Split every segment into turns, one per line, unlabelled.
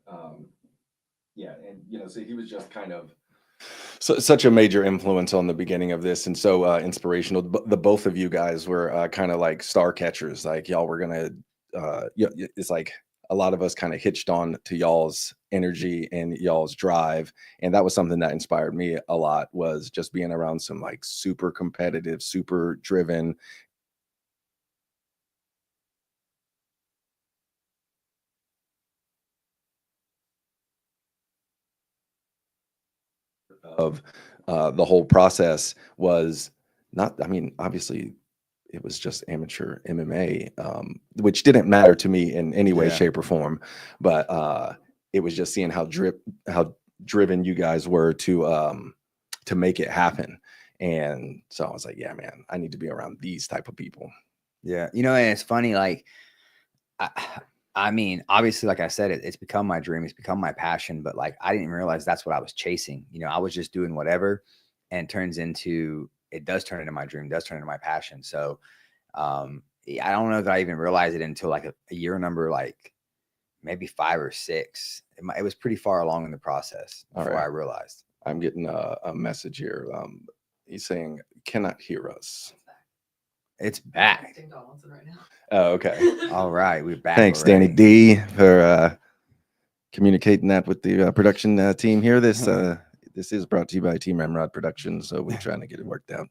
Um, yeah, and so he was just kind of such a major influence on the beginning of this, and so inspirational. The both of you guys were kind of like star catchers. Like y'all were gonna, it's like a lot of us kind of hitched on to y'all's energy and y'all's drive, and that was something that inspired me a lot. Was just being around some like super competitive, super driven of the whole process was not. I mean, obviously it was just amateur MMA, which didn't matter to me in any way,
Yeah.
shape, or form. But it was just seeing how driven you guys were to make it happen. And so I was like, yeah, man, I need to be around these type of people.
Yeah. And it's funny, like, I, I mean, obviously, like I said, it's become my dream. It's become my passion. But like, I didn't realize that's what I was chasing. I was just doing whatever, and it does turn into my dream, does turn into my passion. So, I don't know that I even realized it until like a year number, like maybe 5 or 6. It was pretty far along in the process before I realized.
I'm getting a message here. He's saying, cannot hear us.
It's back.
Right now.
Oh, okay.
All right, we're back.
Thanks,
already.
Danny D, for communicating that with the production team here. This is brought to you by Team Ramrod Productions, so we're trying to get it worked out.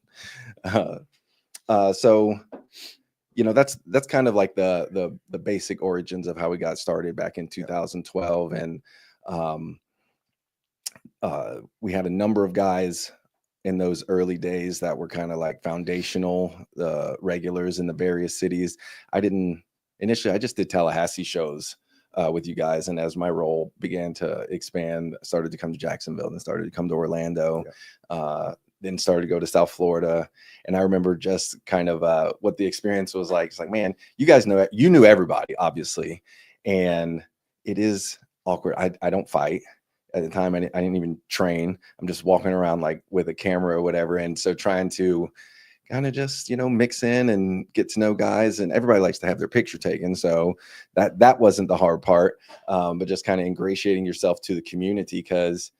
So that's kind of like the basic origins of how we got started back in 2012, and we had a number of guys in those early days that were kind of like foundational regulars in the various cities. I just did Tallahassee shows with you guys, and as my role began to expand, I started to come to Jacksonville, and started to come to Orlando. Then started to go to South Florida. And I remember just kind of what the experience was like. It's like, man, you knew everybody, obviously. And it is awkward. I don't fight. At the time, I didn't even train. I'm just walking around like with a camera or whatever. And so trying to kind of just, mix in and get to know guys, and everybody likes to have their picture taken. So that wasn't the hard part, but just kind of ingratiating yourself to the community. Cause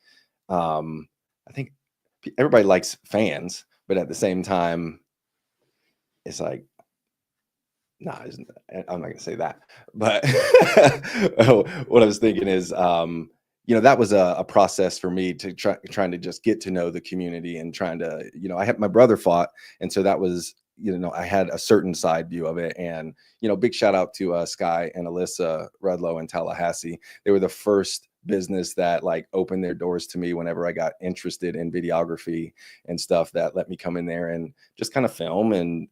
I think everybody likes fans, but at the same time, it's like, nah, I'm not gonna say that. But what I was thinking is, that was a process for me to trying to just get to know the community, and trying to, I had my brother fought, and so that was, I had a certain side view of it. And big shout out to Sky and Alyssa Rudlow in Tallahassee. They were the first business that like opened their doors to me whenever I got interested in videography and stuff, that let me come in there and just kind of film and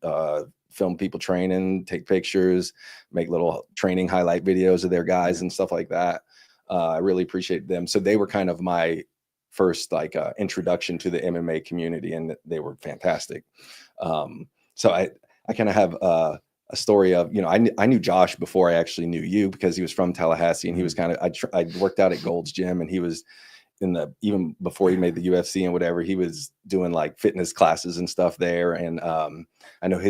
film people training, take pictures, make little training highlight videos of their guys and stuff like that. I really appreciate them. So they were kind of my first like introduction to the MMA community, and they were fantastic. So I kind of have a story of, I knew Josh before I actually knew you, because he was from Tallahassee, and he was kind of, I worked out at Gold's Gym, and he was even before he made the UFC and whatever, he was doing like fitness classes and stuff there. And I know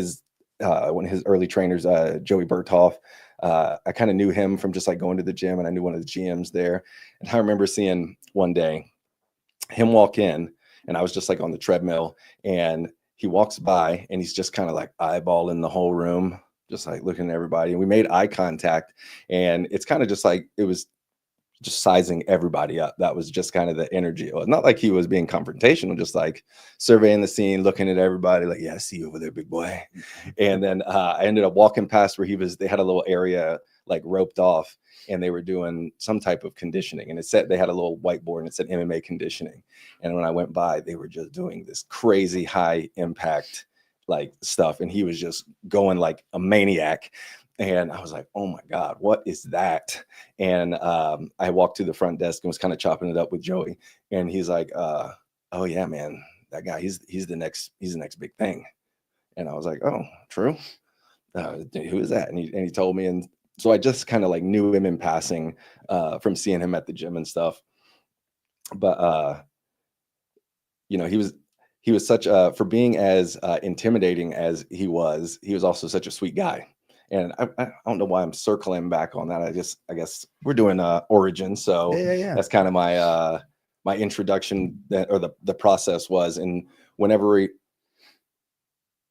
one of his early trainers, Joey Berthoff, I kind of knew him from just like going to the gym, and I knew one of the GMs there. And I remember seeing one day him walk in, and I was just like on the treadmill, and he walks by, and he's just kind of like eyeballing the whole room, just like looking at everybody. And we made eye contact, and it's kind of just like, it was just sizing everybody up. That was just kind of the energy. It was not like he was being confrontational, just like surveying the scene, looking at everybody like, yeah, I see you over there, big boy. And then I ended up walking past where they had a little area like roped off, and they were doing some type of conditioning. And they had a little whiteboard, and it said MMA conditioning. And when I went by, they were just doing this crazy high impact like stuff. And he was just going like a maniac. And I was like, oh my God, what is that? And I walked to the front desk and was kind of chopping it up with Joey. And he's like, oh yeah, man, that guy, he's the next big thing. And I was like, oh, true. Who is that? And he told me. And so I just kind of like knew him in passing from seeing him at the gym and stuff. But he was such for being as intimidating as he was also such a sweet guy. And I don't know why I'm circling back on that. I guess we're doing origin, so
Yeah.
that's kind of my my introduction, that, or the process was. And whenever we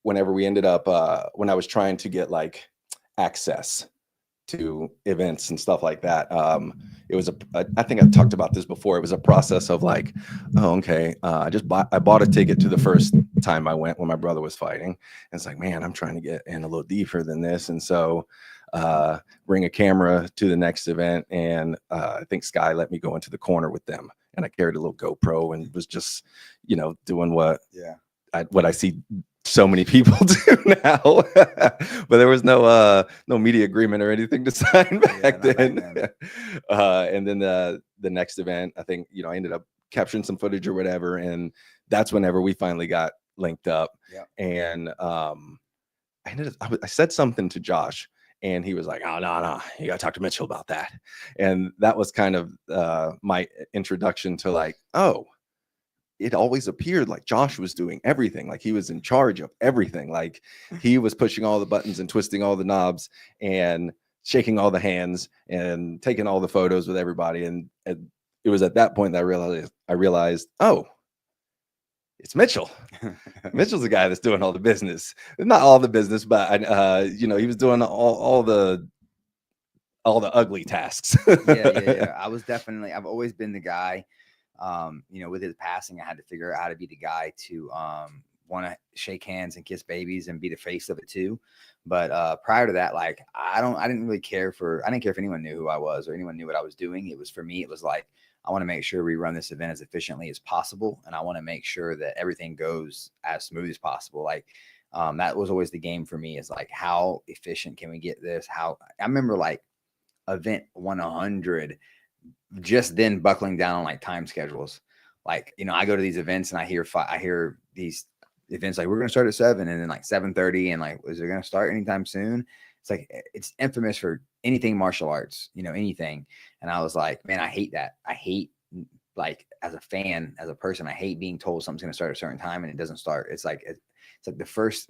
ended up when I was trying to get like access to events and stuff like that, it was I think I've talked about this before. It was a process of like, oh, okay, I bought a ticket to the first time I went when my brother was fighting, and it's like, man, I'm trying to get in a little deeper than this. And so bring a camera to the next event, and I think Sky let me go into the corner with them, and I carried a little GoPro and was just, doing what I see so many people do now. But there was no media agreement or anything to sign back then. And then the next event, I think, I ended up capturing some footage or whatever, and that's whenever we finally got linked up. And I said something to Josh, and he was like, oh, no, you gotta talk to Mitchell about that. And that was kind of my introduction to like, oh, it always appeared like Josh was doing everything. Like he was in charge of everything. Like he was pushing all the buttons and twisting all the knobs and shaking all the hands and taking all the photos with everybody. And it was at that point that I realized, oh, it's Mitchell. Mitchell's the guy that's doing all the business. Not all the business, but he was doing all the ugly tasks.
Yeah. I've always been the guy. With his passing, I had to figure out how to be the guy to want to shake hands and kiss babies and be the face of it too. But prior to that, like I didn't care if anyone knew who I was or anyone knew what I was doing. It was, for me, it was like, I want to make sure we run this event as efficiently as possible, and I want to make sure that everything goes as smooth as possible. Like that was always the game for me, is like, how efficient can we get this? I remember like event 100, just then buckling down on like time schedules. Like, I go to these events and I hear these events like, we're going to start at 7, and then like 7:30, and like, is it going to start anytime soon? It's like, it's infamous for anything martial arts, anything. And I was like, man, I hate that. I hate, like, as a fan, as a person, I hate being told something's going to start at a certain time and it doesn't start. It's like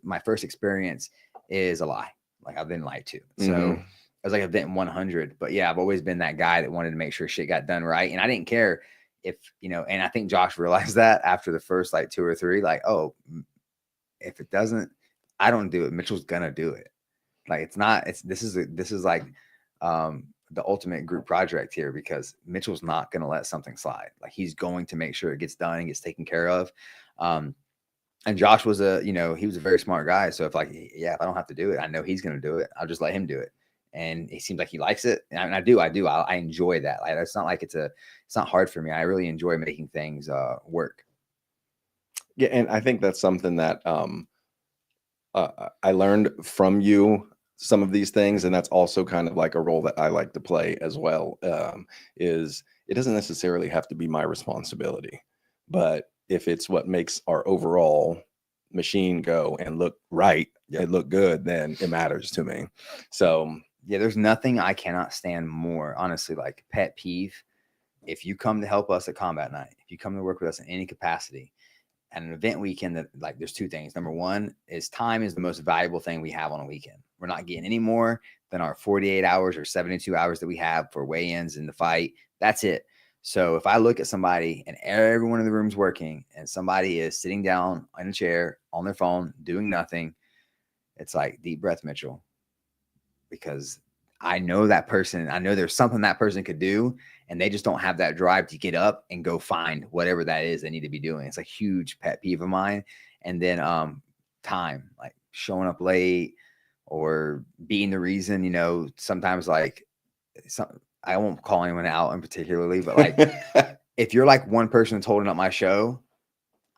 my first experience is a lie. Like, I've been lied to. So it was like event 100. But yeah, I've always been that guy that wanted to make sure shit got done right. And I didn't care if, and I think Josh realized that after the first like 2 or 3, like, oh, if it doesn't, I don't do it, Mitchell's gonna do it. Like, this is like the ultimate group project here, because Mitchell's not gonna let something slide. Like, he's going to make sure it gets done and gets taken care of. And Josh was he was a very smart guy. So if if I don't have to do it, I know he's gonna do it. I'll just let him do it. And it seems like he likes it. And I do. I enjoy that. Like, it's not like it's not hard for me. I really enjoy making things work.
Yeah. And I think that's something that I learned from you, some of these things. And that's also kind of like a role that I like to play as well, is it doesn't necessarily have to be my responsibility, but if it's what makes our overall machine go and look right, and look good, then it matters to me. So
yeah, there's nothing I cannot stand more, honestly, like pet peeve. If you come to help us at Combat Night, if you come to work with us in any capacity at an event weekend, that, like, there's 2 things. Number one is time is the most valuable thing we have on a weekend. We're not getting any more than our 48 hours or 72 hours that we have for weigh-ins in the fight. That's it. So if I look at somebody and everyone in the room's working and somebody is sitting down in a chair on their phone doing nothing, it's like, deep breath, Mitchell, because I know that person. I know there's something that person could do, and they just don't have that drive to get up and go find whatever that is they need to be doing. It's a huge pet peeve of mine. And then time, like showing up late or being the reason, sometimes like I won't call anyone out in particularly, but like if you're like one person that's holding up my show,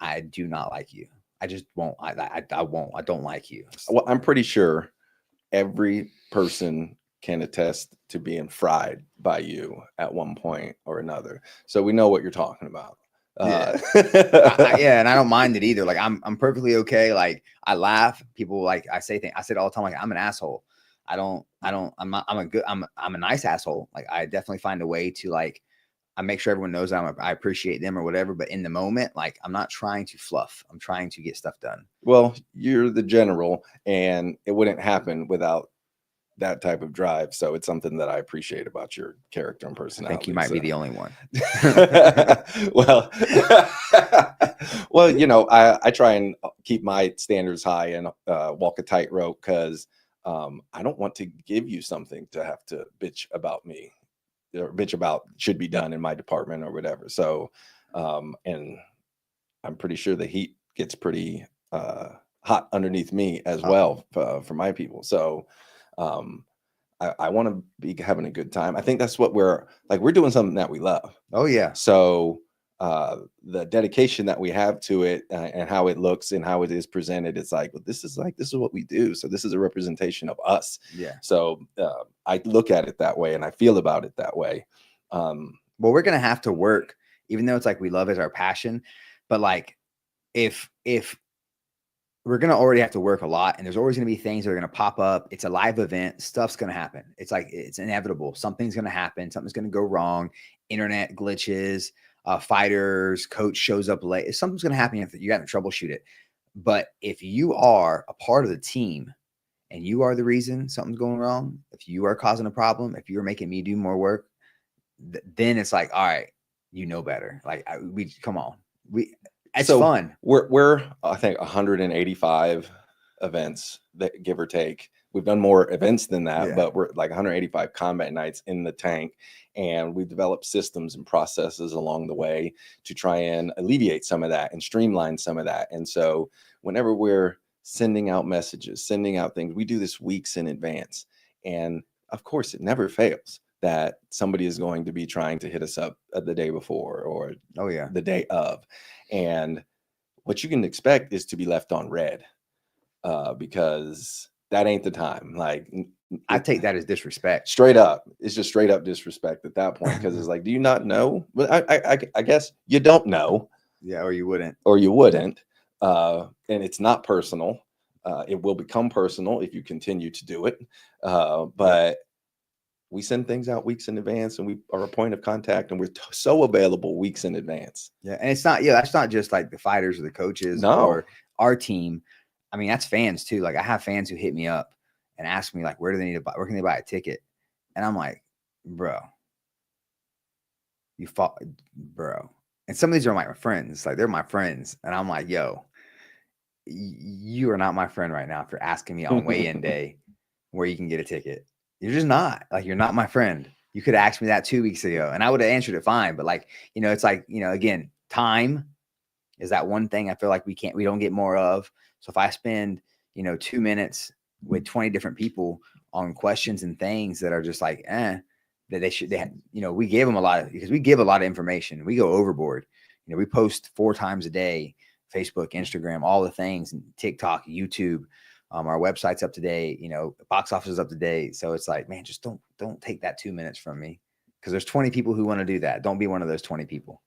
I do not like you. I just won't. I won't. I don't like you.
Well, I'm pretty sure every person can attest to being fried by you at one point or another. So we know what you're talking about.
Yeah. And I don't mind it either. Like, I'm perfectly okay. Like, I laugh. People, like, I say it all the time. Like, I'm an asshole. I'm a nice asshole. Like, I definitely find a way to, like, I make sure everyone knows I appreciate them or whatever. But in the moment, like, I'm not trying to fluff. I'm trying to get stuff done.
Well, you're the general, and it wouldn't happen without that type of drive. So it's something that I appreciate about your character and
I
personality.
think you might be the only one.
Well, well, I try and keep my standards high and walk a tightrope, because I don't want to give you something to have to bitch about me, or bitch about should be done in my department or whatever. So, and I'm pretty sure the heat gets pretty hot underneath me as well for my people. So, I want to be having a good time. I think that's what we're doing something that we love.
Oh yeah.
So the dedication that we have to it, and how it looks and how it is presented, it's like, well, this is what we do. So this is a representation of us.
Yeah.
So I look at it that way, and I feel about it that way.
Well, we're gonna have to work, even though it's like we love it, our passion, but like if we're going to already have to work a lot, and there's always going to be things that are going to pop up. It's a live event. Stuff's going to happen. It's like, it's inevitable. Something's going to happen. Something's going to go wrong. Internet glitches, fighters, coach shows up late. Something's going to happen. You got to troubleshoot it. But if you are a part of the team and you are the reason something's going wrong, if you are causing a problem, if you're making me do more work, then it's like, all right, you know better. Like come on. It's fun.
We're I think 185 events, that give or take. We've done more events than that, but we're like 185 combat nights in the tank, and we've developed systems and processes along the way to try and alleviate some of that and streamline some of that. And so whenever we're sending out messages, sending out things, we do this weeks in advance. And of course, it never fails that somebody is going to be trying to hit us up the day before, or the day of. And what you can expect is to be left on red, because that ain't the time. Like,
I take that as disrespect.
Straight up. It's just straight up disrespect at that point, because it's like, do you not know? Well, I guess you don't know.
Yeah, or you wouldn't.
And it's not personal. It will become personal if you continue to do it. But we send things out weeks in advance, and we are a point of contact, and we're so available weeks in advance.
Yeah. And it's not, that's not just like the fighters or the coaches or our team. I mean, that's fans too. Like, I have fans who hit me up and ask me, like, where can they buy a ticket? And I'm like, bro, bro. And some of these are my friends. Like, they're my friends. And I'm like, yo, you are not my friend right now if you're asking me on weigh-in day where you can get a ticket. You're just not. Like, you're not my friend. You could have asked me that 2 weeks ago, and I would have answered it fine. But like, it's like, again, time is that one thing I feel like we don't get more of. So if I spend, 2 minutes with 20 different people on questions and things that are just like, that we give them a lot of, because we give a lot of information. We go overboard. We post 4 times a day, Facebook, Instagram, all the things, and TikTok, YouTube. Our website's up to date, box office is up to date. So it's like, man, just don't take that 2 minutes from me, because there's 20 people who want to do that. Don't be one of those 20 people.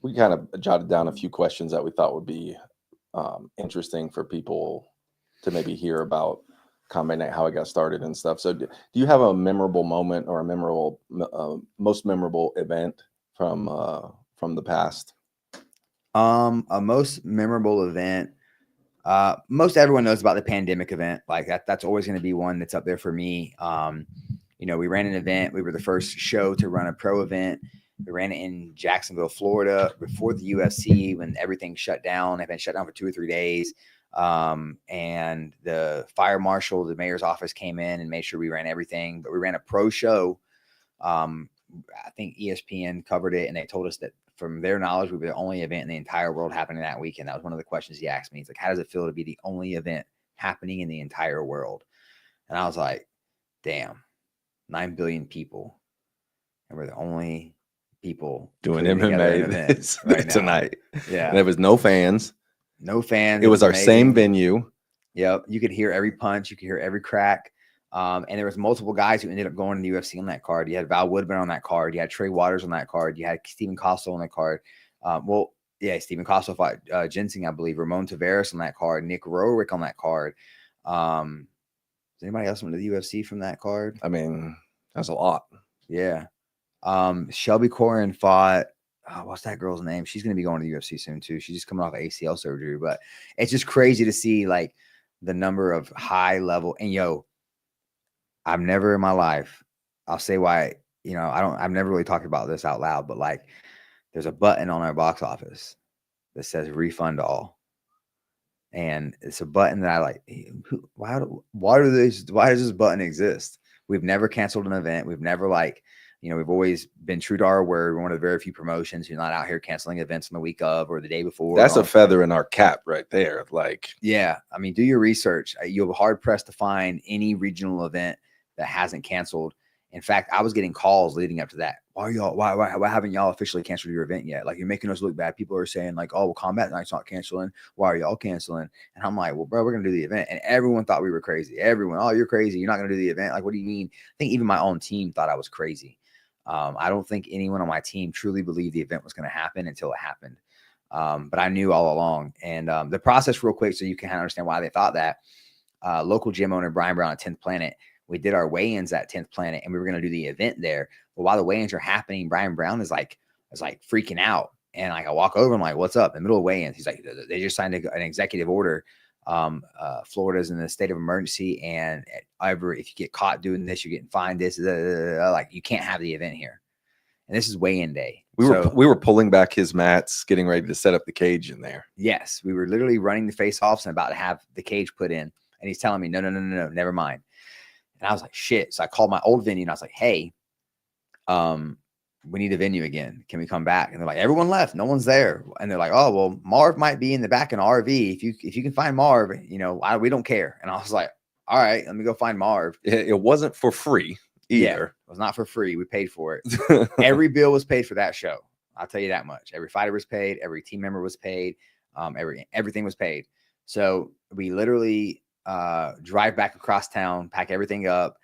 We kind of jotted down a few questions that we thought would be interesting for people to maybe hear about Combat Night, how it got started and stuff. So do you have a memorable moment or a most memorable event from the past?
A most memorable event. Most everyone knows about the pandemic event. Like that's always going to be one that's up there for me. We ran an event. We were the first show to run a pro event. We ran it in Jacksonville, Florida, before the UFC, when everything shut down. I've been shut down for 2 or 3 days. And the fire marshal, the mayor's office came in and made sure we ran everything. But we ran a pro show. I think ESPN covered it, and they told us that from their knowledge, we were the only event in the entire world happening that weekend. That was one of the questions he asked me. He's like, how does it feel to be the only event happening in the entire world? And I was like, damn, 9 billion people. And we're the only people
doing MMA right tonight.
Yeah.
And there was no fans.
No fans.
It was our same venue.
Yep. You could hear every punch. You could hear every crack. And there was multiple guys who ended up going to the UFC on that card. You had Val Woodman on that card. You had Trey Waters on that card. You had Stephen Costle on that card. Stephen Costle fought Ginseng, I believe. Ramon Tavares on that card. Nick Rorick on that card. Does anybody else went to the UFC from that card?
I mean, that's a lot.
Yeah. Shelby Corin fought, what's that girl's name? She's going to be going to the UFC soon too. She's just coming off ACL surgery, but it's just crazy to see like the number of high level, and I've never in my life, I'll say why, I've never really talked about this out loud, but like there's a button on our box office that says refund all. And it's a button that I like. Why does this button exist? We've never canceled an event. We've never we've always been true to our word. We're one of the very few promotions who's not out here canceling events on the week of or the day before.
That's a feather in our cap right there. Like,
yeah, I mean, do your research. You'll be hard pressed to find any regional event that hasn't canceled. In fact, I was getting calls leading up to that. Why haven't y'all officially canceled your event yet? Like, you're making us look bad. People are saying like, oh, well, Combat Night's not canceling. Why are y'all canceling? And I'm like, well, bro, we're going to do the event. And everyone thought we were crazy. Everyone, oh, you're crazy. You're not going to do the event. Like, what do you mean? I think even my own team thought I was crazy. I don't think anyone on my team truly believed the event was going to happen until it happened. But I knew all along. And the process real quick, so you can kind of understand why they thought that. Local gym owner Brian Brown at 10th Planet, we did our weigh-ins at 10th Planet, and we were going to do the event there. But while the weigh-ins are happening, Brian Brown is like freaking out. And like I walk over, I'm like, what's up? In the middle of weigh-ins, he's like, they just signed an executive order. Florida's in a state of emergency, and if you get caught doing this, you're getting fined. Like you can't have the event here. And this is weigh-in day.
We were pulling back his mats, getting ready to set up the cage in there.
Yes, we were literally running the face-offs and about to have the cage put in. And he's telling me, no, never mind. And I was like, shit. So I called my old venue and I was like, hey, we need a venue again. Can we come back? And they're like, everyone left. No one's there. And they're like, oh, well, Marv might be in the back in an RV. If you can find Marv, we don't care. And I was like, all right, let me go find Marv.
It wasn't for free either.
Yeah, it was not for free. We paid for it. Every bill was paid for that show. I'll tell you that much. Every fighter was paid. Every team member was paid. Everything was paid. So we literally drive back across town, pack everything up,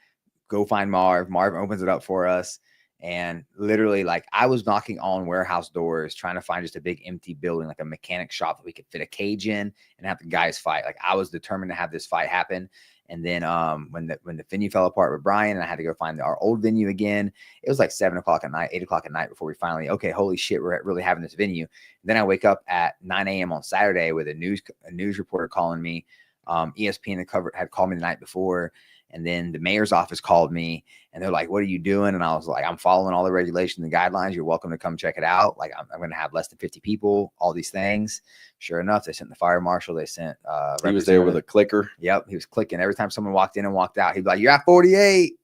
go find Marv. Marv opens it up for us. And literally, like, I was knocking on warehouse doors, trying to find just a big empty building, like a mechanic shop that we could fit a cage in and have the guys fight. Like, I was determined to have this fight happen. And then when the venue fell apart with Brian, and I had to go find our old venue again, it was like 7 o'clock at night, 8 o'clock at night before we finally, okay, holy shit, we're really having this venue. And then I wake up at 9 a.m. on Saturday with a news reporter calling me. ESPN had called me the night before. And then the mayor's office called me and they're like, what are you doing? And I was like, I'm following all the regulations and guidelines. You're welcome to come check it out. Like, I'm going to have less than 50 people, all these things. Sure enough, they sent the fire marshal. They sent,
he was there with a clicker.
Yep. He was clicking every time someone walked in and walked out. He'd be like, you're at 48.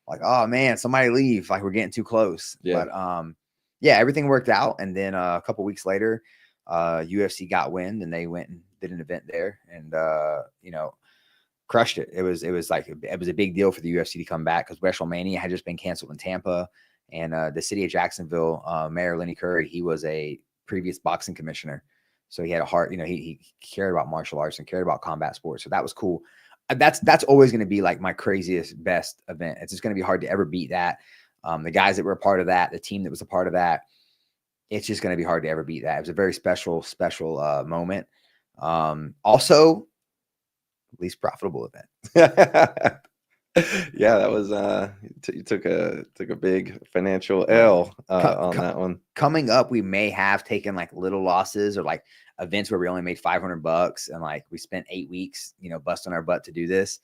Like, oh man, somebody leave. Like, we're getting too close.
Yeah.
But, yeah, everything worked out. And then a couple weeks later, UFC got wind and they went and did an event there and, crushed it. It was a big deal for the UFC to come back because WrestleMania had just been canceled in Tampa, and the city of Jacksonville, Mayor Lenny Curry, he was a previous boxing commissioner, so he had a heart. He cared about martial arts and cared about combat sports, so that was cool. That's always going to be like my craziest best event. It's just going to be hard to ever beat that. The guys that were a part of that, the team that was a part of that, it's just going to be hard to ever beat that. It was a very special moment. Also, least profitable event.
Yeah, that was you took a big financial L on that one.
Coming up, we may have taken like little losses or like events where we only made $500 and like we spent 8 weeks, busting our butt to do this.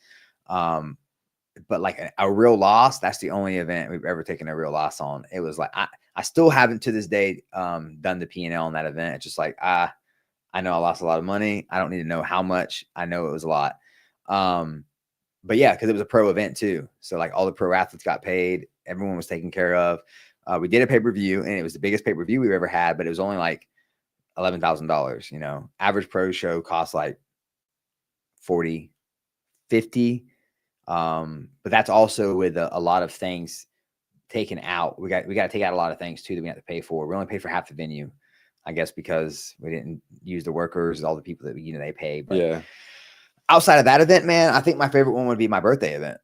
But like a real loss, that's the only event we've ever taken a real loss on. It was like I still haven't to this day done the P&L on that event. It's just like I know I lost a lot of money. I don't need to know how much. I know it was a lot. But yeah, because it was a pro event too. So like all the pro athletes got paid. Everyone was taken care of. We did a pay-per-view and it was the biggest pay-per-view we've ever had, but it was only like $11,000, average pro show costs like 40, 50. But that's also with a lot of things taken out. We got to take out a lot of things too that we have to pay for. We only paid for half the venue, I guess, because we didn't use the workers, all the people that they pay. But
yeah,
outside of that event, man, I think my favorite one would be my birthday event.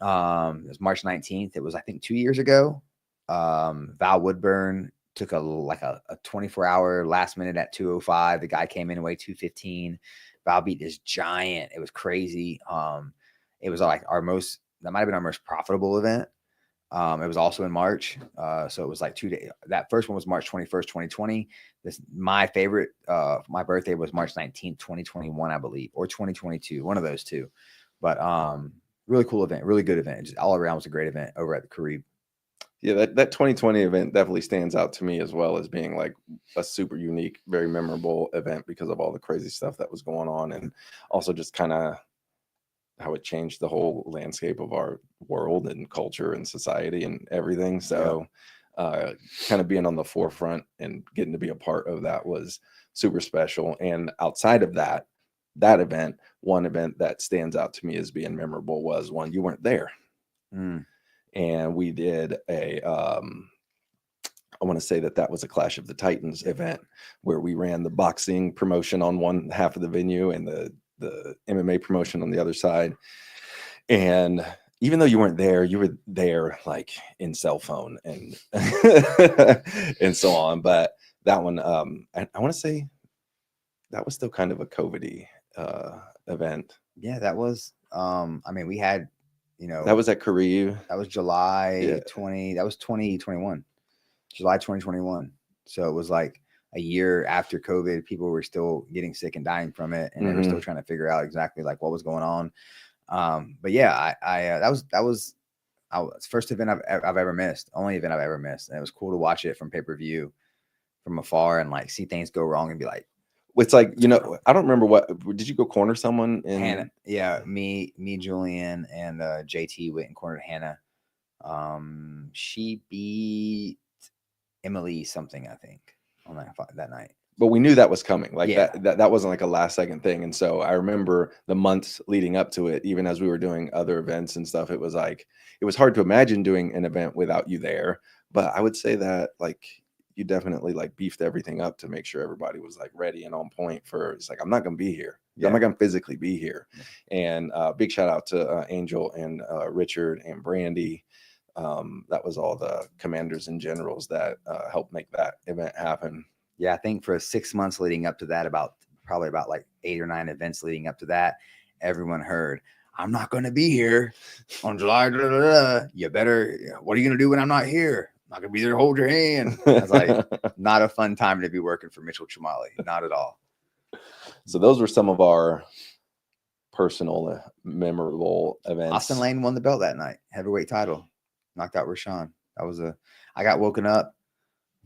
It was March 19th. It was, I think, 2 years ago. Val Woodburn took a 24-hour last minute at 2:05. The guy came in and weighed 215. Val beat this giant. It was crazy. It was like that might have been our most profitable event. It was also in March. So it was like 2 days. That first one was March 21st, 2020. My favorite, my birthday was March 19th, 2021, I believe, or 2022, one of those two. But really cool event, really good event. Just all around was a great event over at the Carib.
Yeah, that 2020 event definitely stands out to me as well as being like a super unique, very memorable event because of all the crazy stuff that was going on, and also just kind of how it changed the whole landscape of our world and culture and society and everything. So kind of being on the forefront and getting to be a part of that was super special. And outside of that event, one event that stands out to me as being memorable was one you weren't there.
Mm.
And we did I want to say that was a Clash of the Titans event where we ran the boxing promotion on one half of the venue and the MMA promotion on the other side. And even though you weren't there, you were there like in cell phone and and so on. But that one, I want to say that was still kind of a COVID-y event.
Yeah, that was. I mean, we had,
That was at Carib.
that was July
Yeah.
20. That was 2021, July 2021. So it was like a year after COVID. People were still getting sick and dying from it, and they were still trying to figure out exactly like what was going on. But yeah, that was first event I've ever missed, only event I've ever missed, and it was cool to watch it from pay-per-view from afar and like see things go wrong and be like,
It's like, I don't remember did you go corner someone in
Hannah? Yeah, me, Julian, and JT went and cornered Hannah. She beat Emily something, I think, on that night.
But we knew that was coming. Like
Yeah.
that wasn't like a last second thing. And so I remember the months leading up to it, even as we were doing other events and stuff, it was like, it was hard to imagine doing an event without you there. But I would say that like you definitely like beefed everything up to make sure everybody was like ready and on point for, it's like, I'm not going to be here. I'm not going to physically be here. And big shout out to Angel and Richard and Brandy. That was all the commanders and generals that helped make that event happen.
Yeah, I think for 6 months leading up to that, probably about like 8 or 9 events leading up to that, everyone heard, I'm not going to be here on July. Blah, blah, blah. You better, what are you going to do when I'm not here? I'm not going to be there to hold your hand. I was like, not a fun time to be working for Mitchell Chamale. Not at all.
So those were some of our personal, memorable events.
Austin Lane won the belt that night, heavyweight title, knocked out Rashawn. I got woken up.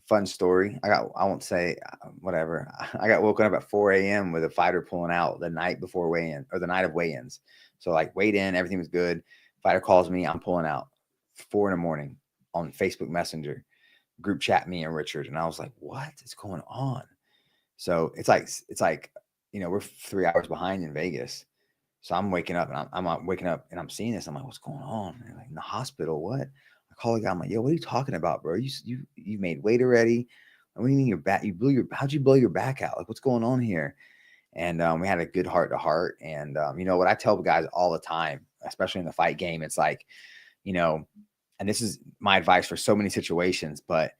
Fun story. I won't say whatever. I got woken up at 4 a.m. with a fighter pulling out the night before weigh-in, or the night of weigh-ins. So like weighed in, everything was good. Fighter calls me, I'm pulling out 4 a.m. on Facebook Messenger, group chat me and Richard. And I was like, what is going on? So it's like, we're 3 hours behind in Vegas. So I'm waking up and I'm waking up and I'm seeing this. I'm like, what's going on? And like, in the hospital, what? I call the guy. I'm like, yo, what are you talking about, bro? You made weight already? What do you mean your back? How'd you blow your back out? Like, what's going on here? And we had a good heart to heart. And what I tell guys all the time, especially in the fight game, it's like, and this is my advice for so many situations, but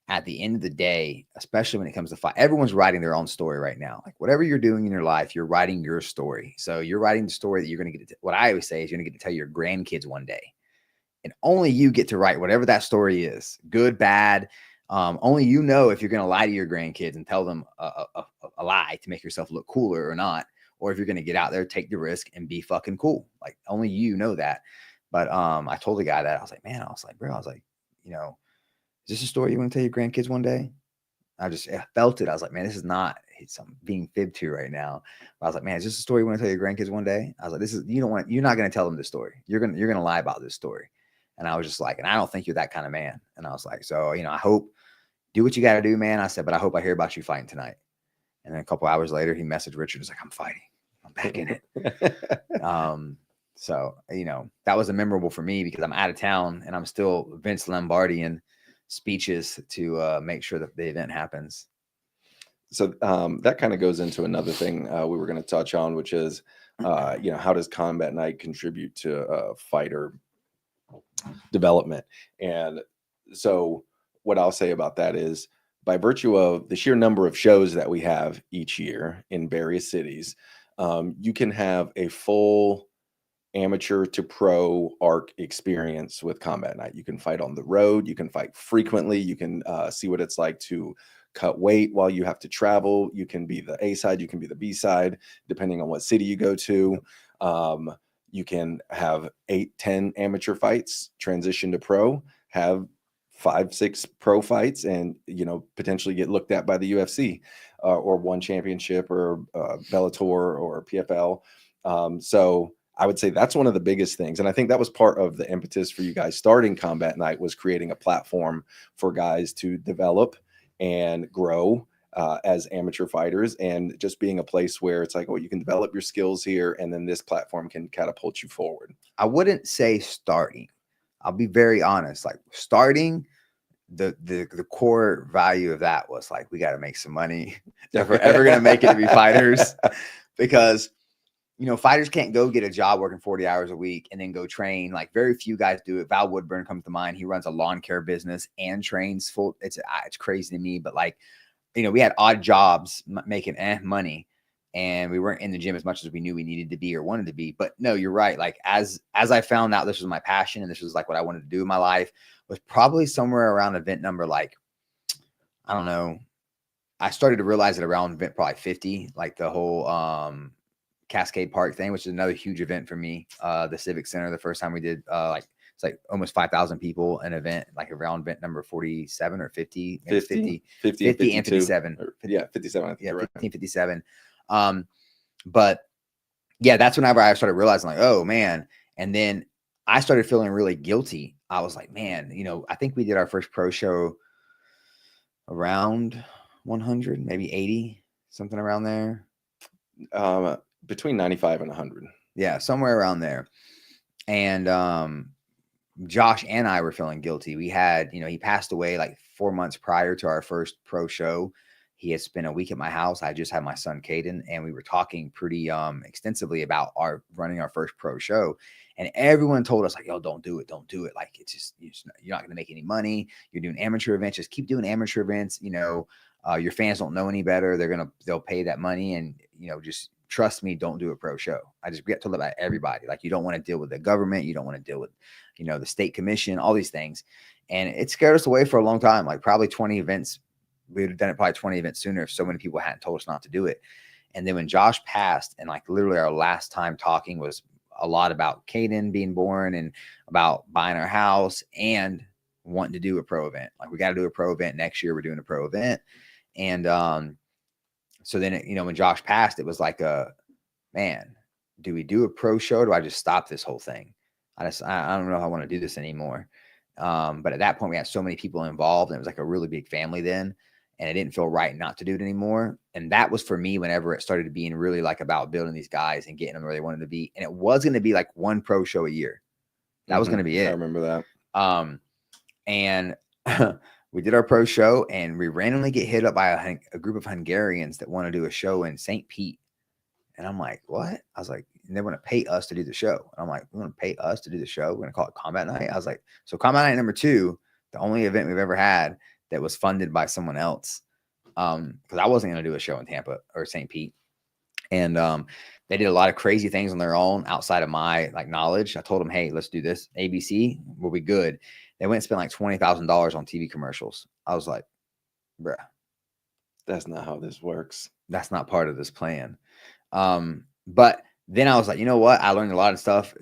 at the end of the day, especially when it comes to fight, everyone's writing their own story right now. Like whatever you're doing in your life, you're writing your story. So you're writing the story that you're going to get to, what I always say is you're going to get to tell your grandkids one day. And only you get to write whatever that story is, good, bad. Only if you're going to lie to your grandkids and tell them a lie to make yourself look cooler or not, or if you're going to get out there, take the risk and be fucking cool. Like only you know that. But I told the guy that I was like, bro, is this a story you want to tell your grandkids one day? I felt it. I was like, man, this is not, I'm being fibbed to right now. But I was like, man, is this a story you want to tell your grandkids one day? I was like, you're not going to tell them this story. You're going to lie about this story. And I was just like, and I don't think you're that kind of man. And I was like, so, I hope, do what you got to do, man. I said, but I hope I hear about you fighting tonight. And then a couple hours later, he messaged Richard. He's like, I'm fighting. I'm back in it. So, that was memorable for me because I'm out of town and I'm still Vince Lombardian speeches to make sure that the event happens.
So that kind of goes into another thing we were going to touch on, which is, how does Combat Night contribute to fighter development? And so what I'll say about that is, by virtue of the sheer number of shows that we have each year in various cities, you can have a full amateur to pro arc experience with Combat Night. You can fight on the road, you can fight frequently, you can see what it's like to cut weight while you have to travel. You can be the A side, you can be the B side, depending on what city you go to. You can have 8-10 amateur fights, transition to pro, have 5-6 pro fights, and potentially get looked at by the UFC or one championship or Bellator or PFL. So I would say that's one of the biggest things. And I think that was part of the impetus for you guys starting Combat Night, was creating a platform for guys to develop and grow as amateur fighters, and just being a place where it's like, oh, you can develop your skills here, and then this platform can catapult you forward.
I wouldn't say starting. I'll be very honest. Like starting, the core value of that was like, we got to make some money if we're ever going to make it to be fighters, because fighters can't go get a job working 40 hours a week and then go train. Like very few guys do it. Val Woodburn comes to mind. He runs a lawn care business and trains full. It's crazy to me, but like, we had odd jobs making money, and we weren't in the gym as much as we knew we needed to be or wanted to be. But no, you're right. Like as I found out this was my passion and this was like what I wanted to do in my life, was probably somewhere around event number, like, I don't know. I started to realize it around event probably 50, like the whole Cascade Park thing, which is another huge event for me. The Civic Center, the first time we did it's like almost 5,000 people an event, like around event number 47 or 50 and 57.
Yeah, 57.
Yeah, 50, 57. But yeah, that's whenever I started realizing like, oh man. And then I started feeling really guilty. I was like, man, I think we did our first pro show around 100, maybe 80, something around there.
Between 95 and 100.
Yeah, somewhere around there. And Josh and I were feeling guilty. We had, he passed away like 4 months prior to our first pro show. He had spent a week at my house. I just had my son, Caden, and we were talking pretty extensively about running our first pro show. And everyone told us like, yo, don't do it. Don't do it. Like, it's just, you're not going to make any money. You're doing amateur events. Just keep doing amateur events. Your fans don't know any better. They'll pay that money, and, just trust me, don't do a pro show. I just get told about everybody. Like, you don't want to deal with the government. You don't want to deal with, the state commission, all these things. And it scared us away for a long time, like probably 20 events. We would have done it probably 20 events sooner if so many people hadn't told us not to do it. And then when Josh passed, and like literally our last time talking was a lot about Caden being born and about buying our house and wanting to do a pro event. Like, we got to do a pro event next year. We're doing a pro event. And so then, when Josh passed, it was like, man, do we do a pro show? Or do I just stop this whole thing? I don't know if I want to do this anymore. But at that point, we had so many people involved, and it was like a really big family then, and it didn't feel right not to do it anymore. And that was for me whenever it started being really like about building these guys and getting them where they wanted to be. And it was going to be like one pro show a year. That was going to be it.
I remember that.
And we did our pro show, and we randomly get hit up by a group of Hungarians that want to do a show in St. Pete. And I'm like, what? I was like, and they want to pay us to do the show. And I'm like, we want to pay us to do the show? We're going to call it Combat Night? I was like, so Combat Night number 2, the only event we've ever had that was funded by someone else. Because I wasn't going to do a show in Tampa or St. Pete. And they did a lot of crazy things on their own outside of my like knowledge. I told them, hey, let's do this. ABC, we'll be good. They went and spent like $20,000 on TV commercials. I was like, bruh,
that's not how this works.
That's not part of this plan. But then I was like, you know what? I learned a lot of stuff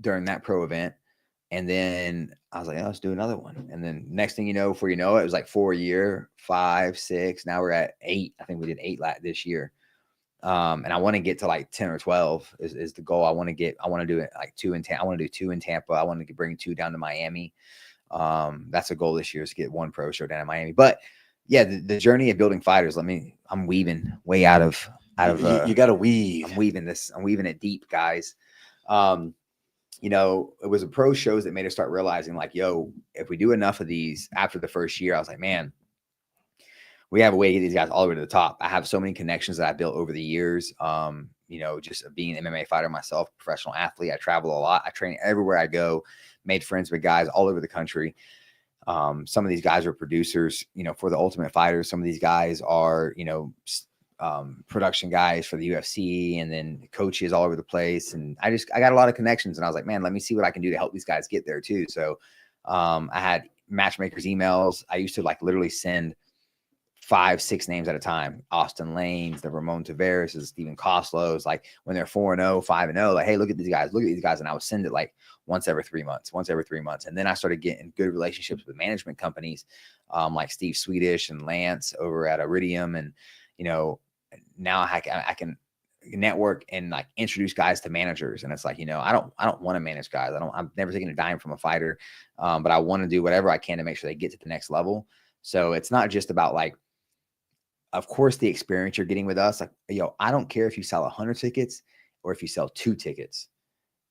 during that pro event. And then I was like, oh, let's do another one. And then next thing you know, before you know it, it was like 4 a year, 5, 6. Now we're at 8. I think we did 8 this year. And I want to get to like 10 or 12 is the goal. I want to do it like 2 in Tampa. I want to do 2 in Tampa. I want to bring 2 down to Miami. That's a goal this year, is to get 1 pro show down in Miami. But yeah, the journey of building fighters. I'm weaving way out of
you got to weave.
I'm weaving it deep, guys. It was a pro shows that made us start realizing like, yo, if we do enough of these after the first year, I was like, man, we have a way to get these guys all the way to the top. I have so many connections that I built over the years. Just being an MMA fighter myself, professional athlete. I travel a lot. I train everywhere I go, made friends with guys all over the country. Some of these guys are producers, for the Ultimate Fighters. Some of these guys are, production guys for the UFC, and then coaches all over the place. And I got a lot of connections, and I was like, man, let me see what I can do to help these guys get there too. So I had matchmakers emails. I used to like literally send 5-6 names at a time. Austin Lanes, the Ramon Tavares, the Stephen Koslows, like when they're 4-0, 5-0, like, hey, look at these guys. And I would send it like once every 3 months. And then I started getting good relationships with management companies, like Steve Swedish and Lance over at Iridium. And, you know, now I can network and like introduce guys to managers. And it's like, you know, I don't want to manage guys. I'm never taking a dime from a fighter. But I want to do whatever I can to make sure they get to the next level. So it's not just about like, of course, the experience you're getting with us, like, yo, I don't care if you sell 100 tickets or if you sell 2 tickets.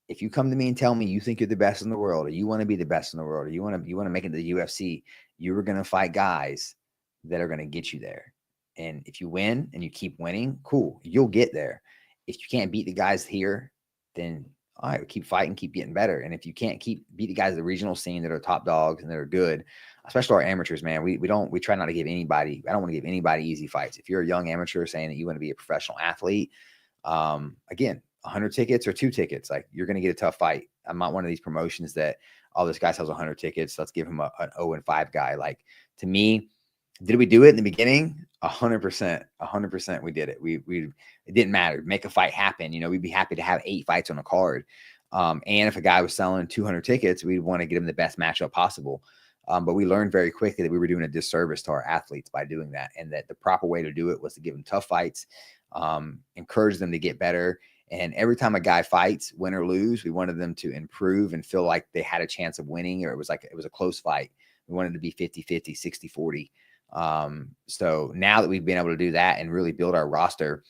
If you come to me and tell me you think you're the best in the world, or you want to be the best in the world, or you want to make it to the UFC, you're going to fight guys that are going to get you there. And if you win and you keep winning, cool, you'll get there. If you can't beat the guys here, then all right, keep fighting, keep getting better. And if you can't beat the guys at the regional scene that are top dogs and that are good, especially our amateurs, man, we try not to give anybody, I don't want to give anybody easy fights. If you're a young amateur saying that you want to be a professional athlete, again, 100 tickets or 2 tickets, like, you're going to get a tough fight. I'm not one of these promotions that, oh, this guy sells 100 tickets, let's give him an 0-5 guy. Like, to me, did we do it in the beginning? 100%. We did it. It didn't matter. Make a fight happen. You know, we'd be happy to have 8 fights on a card. And if a guy was selling 200 tickets, we'd want to get him the best matchup possible. But we learned very quickly that we were doing a disservice to our athletes by doing that, and that the proper way to do it was to give them tough fights, encourage them to get better. And every time a guy fights, win or lose, we wanted them to improve and feel like they had a chance of winning, or it was a close fight. We wanted to be 50-50, 60-40. So now that we've been able to do that and really build our roster,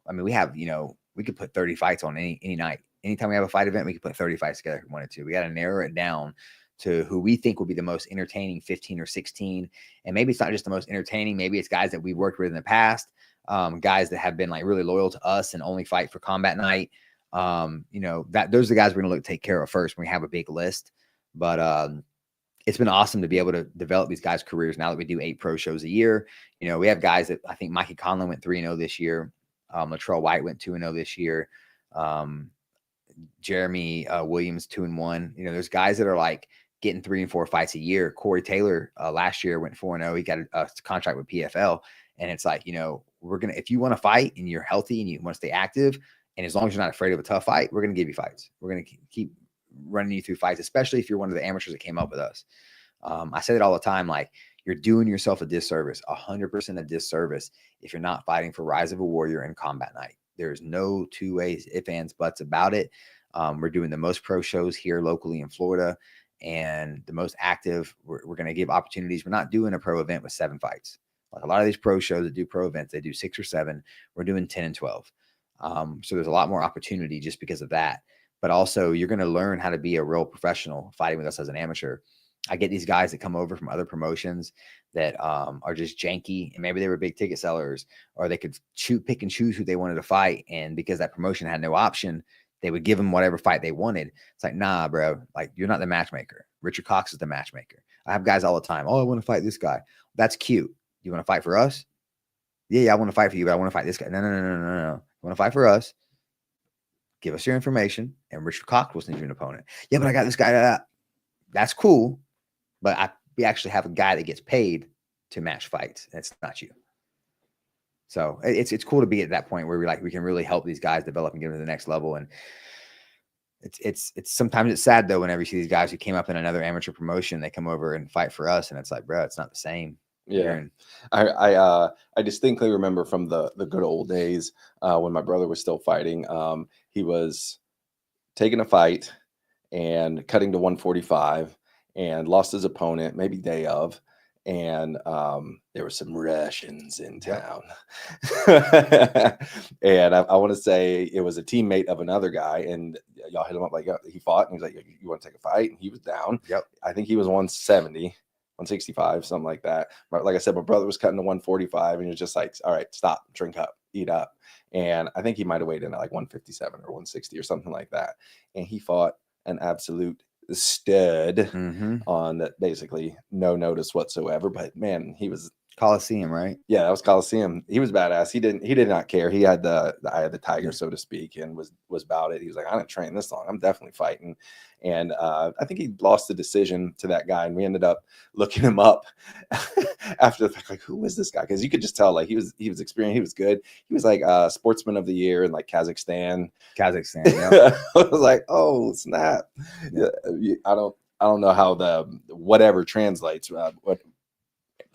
I mean, we have, you know, we could put 30 fights on any night. Anytime we have a fight event, we could put 30 fights together if we wanted to. We got to narrow it down to who we think will be the most entertaining 15 or 16. And maybe it's not just the most entertaining. Maybe it's guys that we worked with in the past, guys that have been like really loyal to us and only fight for combat night. You know, those are the guys we're going to look to take care of first when we have a big list. But it's been awesome to be able to develop these guys' careers now that we do 8 pro shows a year. You know, we have guys that, I think Mikey Conlon went 3-0 this year. Latrell White went 2-0 this year. Jeremy Williams 2-1. You know, there's guys that are like getting 3 and 4 fights a year. Corey Taylor last year went 4-0. He got a contract with PFL. And it's like, you know, if you want to fight and you're healthy and you want to stay active, and as long as you're not afraid of a tough fight, we're going to give you fights. We're going to keep running you through fights, especially if you're one of the amateurs that came up with us. I say it all the time, like, you're doing yourself a disservice, 100% a disservice, if you're not fighting for Rise of a Warrior and Combat Night. There's no 2 ways, ifs, ands, buts about it. We're doing the most pro shows here locally in Florida, and the most active. We're going to give opportunities. We're not doing a pro event with 7 fights. Like a lot of these pro shows that do pro events, they do 6 or 7. We're doing 10 and 12. So there's a lot more opportunity just because of that. But also, you're going to learn how to be a real professional fighting with us as an amateur. I get these guys that come over from other promotions that are just janky, and maybe they were big ticket sellers, or they could pick and choose who they wanted to fight. And because that promotion had no option, they would give them whatever fight they wanted. It's like, nah, bro, like, you're not the matchmaker. Richard Cox is the matchmaker. I have guys all the time. Oh, I want to fight this guy. That's cute. You want to fight for us? Yeah, I want to fight for you, but I want to fight this guy. No. You want to fight for us? Give us your information, and Richard Cox will send you an opponent. Yeah, but I got this guy. That's cool, but we actually have a guy that gets paid to match fights, and it's not you. So it's cool to be at that point where we can really help these guys develop and get them to the next level. And it's sometimes it's sad though whenever you see these guys who came up in another amateur promotion, they come over and fight for us, and it's like, bro, it's not the same.
Yeah, I distinctly remember from the good old days when my brother was still fighting. He was taking a fight and cutting to 145 and lost his opponent maybe day of, and there were some Russians in town. And I want to say it was a teammate of another guy, and y'all hit him up like, he fought, and he's like, you want to take a fight? And he was down.
Yep.
I think he was 170. 165, something like that. But like I said, my brother was cutting to 145, and he was just like, all right, stop, drink up, eat up. And I think he might have weighed in at like 157 or 160 or something like that. And he fought an absolute stud on that, basically no notice whatsoever. But man, he was
Coliseum, right?
Yeah, that was Coliseum. He was badass. He did not care. He had the eye of the tiger, so to speak, and was about it. He was like, I didn't train this long. I'm definitely fighting. And I think he lost the decision to that guy, and we ended up looking him up after the fact, like, who was this guy? Because you could just tell, like, he was experienced. He was good. He was like sportsman of the year in like Kazakhstan.
Yeah.
I was like, oh snap. Yeah. I don't know how the whatever translates. I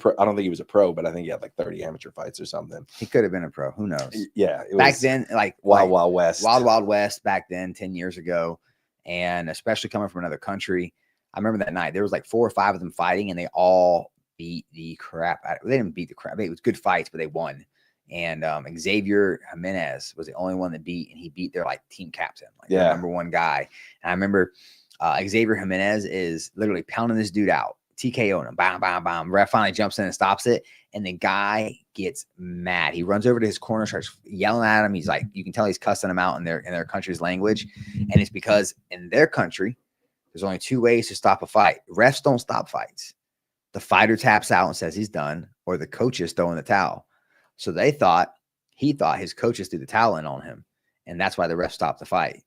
don't think he was a pro, but I think he had like 30 amateur fights or something.
He could have been a pro. Who knows?
Yeah. It
back
was
then, like
Wild West.
Wild West back then, 10 years ago. And especially coming from another country. I remember that night, there was like 4 or 5 of them fighting, and they all beat the crap out of it. They didn't beat the crap. It was good fights, but they won. And Xavier Jimenez was the only one that beat, and he beat their like team captain, like their number 1 guy. And I remember Xavier Jimenez is literally pounding this dude out, TKO'ing him, bam, bam, bam. Ref finally jumps in and stops it, and the guy gets mad. He runs over to his corner, starts yelling at him. He's like, you can tell he's cussing him out in their country's language, and it's because in their country, there's only 2 ways to stop a fight. Refs don't stop fights. The fighter taps out and says he's done, or the coach is throwing the towel. So he thought his coaches threw the towel in on him, and that's why the ref stopped the fight.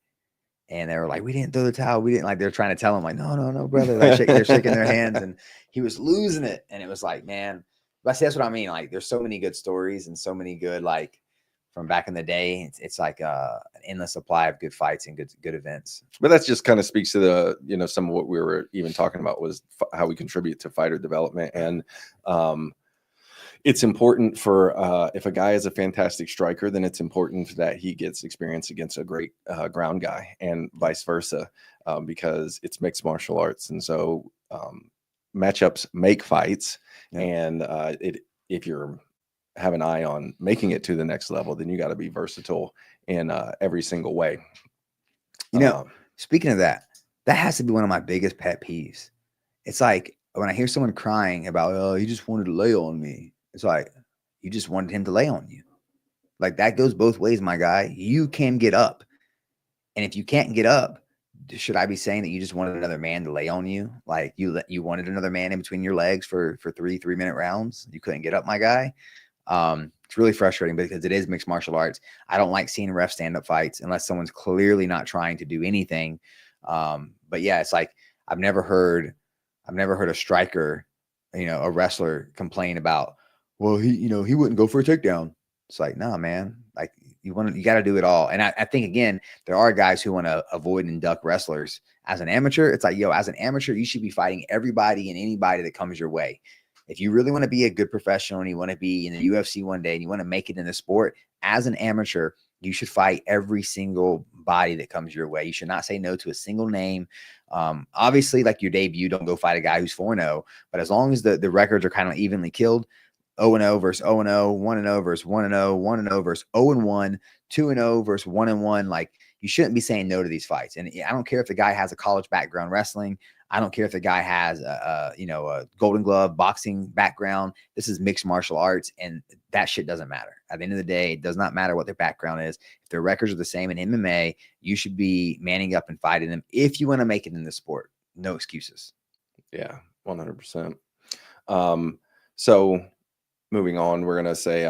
And they were like, we didn't throw the towel. We didn't, like, they're trying to tell him, like, no, brother. Like, they're shaking their hands, and he was losing it. And it was like, man, but see, that's what I mean. Like, there's so many good stories and so many good, like, from back in the day. It's like an endless supply of good fights and good events.
But that's just kind of speaks to the, some of what we were even talking about was how we contribute to fighter development. And it's important for if a guy is a fantastic striker, then it's important that he gets experience against a great ground guy, and vice versa, because it's mixed martial arts. And so matchups make fights. Yeah. And if you're have an eye on making it to the next level, then you got to be versatile in every single way.
Speaking of that has to be one of my biggest pet peeves. It's like when I hear someone crying about, oh, he just wanted to lay on me. It's like, you just wanted him to lay on you. Like, that goes both ways, my guy. You can get up. And if you can't get up, should I be saying that you just wanted another man to lay on you? Like, you wanted another man in between your legs for 3-minute rounds. You couldn't get up, my guy. It's really frustrating because it is mixed martial arts. I don't like seeing ref stand-up fights unless someone's clearly not trying to do anything. But yeah, it's like, I've never heard a striker, a wrestler complain about, well, he wouldn't go for a takedown. It's like, no, man, like, you got to do it all. And I think, again, there are guys who want to avoid and duck wrestlers. As an amateur, it's like, as an amateur, you should be fighting everybody and anybody that comes your way. If you really want to be a good professional and you want to be in the UFC one day and you want to make it in the sport, as an amateur, you should fight every single body that comes your way. You should not say no to a single name. Obviously, like your debut, don't go fight a guy who's 4-0. But as long as the records are kind of evenly killed, 0-0 versus 0-0, 1-0 versus 1-0, 1-0 versus 0-1, 2-0 versus 1-1. Like, you shouldn't be saying no to these fights. And I don't care if the guy has a college background wrestling. I don't care if the guy has a Golden Glove boxing background. This is mixed martial arts, and that shit doesn't matter. At the end of the day, it does not matter what their background is. If their records are the same in MMA, you should be manning up and fighting them if you want to make it in the sport. No excuses.
Yeah, 100%. So moving on, we're going to say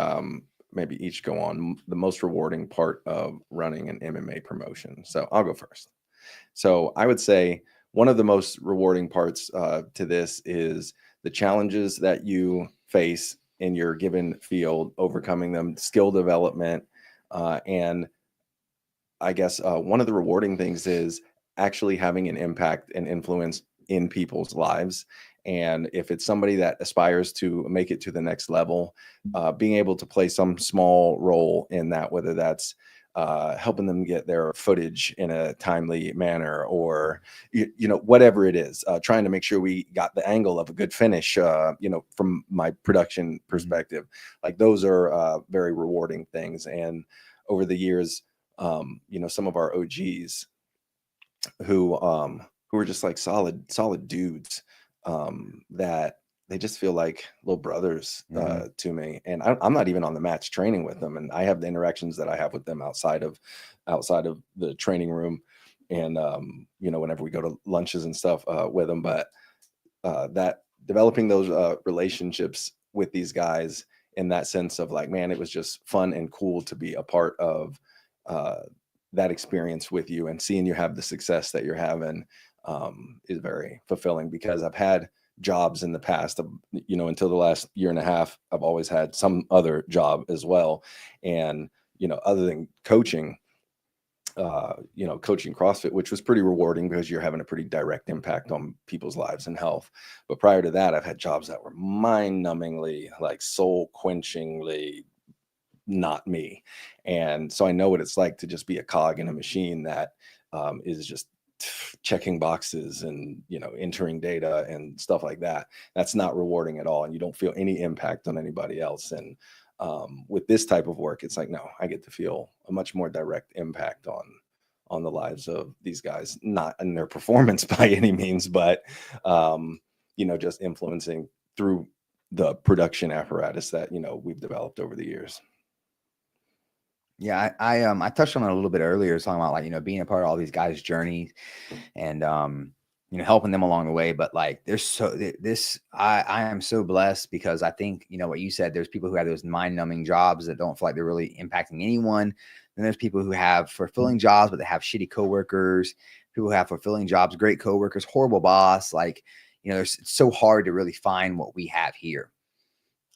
maybe each go on the most rewarding part of running an MMA promotion. So I'll go first. So I would say one of the most rewarding parts to this is the challenges that you face in your given field, overcoming them, skill development. And I guess one of the rewarding things is actually having an impact and influence in people's lives. And if it's somebody that aspires to make it to the next level, being able to play some small role in that, whether that's helping them get their footage in a timely manner, or, whatever it is, trying to make sure we got the angle of a good finish, from my production perspective. Like, those are very rewarding things. And over the years, some of our OGs who are just like solid dudes, that they just feel like little brothers to me. And I'm not even on the mats training with them, and I have the interactions that I have with them outside of the training room, and whenever we go to lunches and stuff with them. But that developing those relationships with these guys in that sense of like, man, it was just fun and cool to be a part of uh, that experience with you, and seeing you have the success that you're having is very fulfilling, because I've had jobs in the past, until the last year and a half, I've always had some other job as well. And, other than coaching, coaching CrossFit, which was pretty rewarding because you're having a pretty direct impact on people's lives and health. But prior to that, I've had jobs that were mind-numbingly, like soul-quenchingly not me. And so I know what it's like to just be a cog in a machine that is just checking boxes and, entering data and stuff like that. That's not rewarding at all. And you don't feel any impact on anybody else. And with this type of work, it's like, no, I get to feel a much more direct impact on the lives of these guys, not in their performance by any means, but just influencing through the production apparatus that we've developed over the years.
Yeah, I touched on it a little bit earlier, talking about like, being a part of all these guys' journeys and helping them along the way. But like I am so blessed, because I think, what you said, there's people who have those mind-numbing jobs that don't feel like they're really impacting anyone. Then there's people who have fulfilling jobs, but they have shitty coworkers, people who have fulfilling jobs, great coworkers, horrible boss. Like, it's so hard to really find what we have here.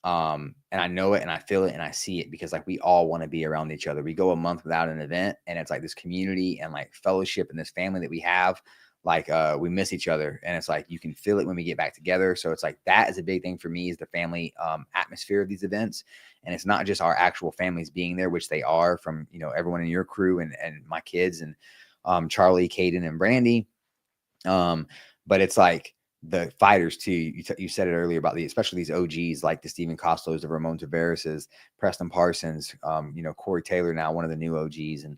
And I know it and I feel it and I see it, because like we all want to be around each other. We go a month without an event, and it's like this community and like fellowship and this family that we have. Like we miss each other, and it's like you can feel it when we get back together. So it's like that is a big thing for me, is the family atmosphere of these events. And it's not just our actual families being there, which they are, from everyone in your crew and my kids and Charlie, Caden, and Brandy. But it's like the fighters too. You said it earlier about especially these OGs, like the Stephen Costos, the Ramon Tavares's, Preston Parsons, Corey Taylor, now one of the new OGs. And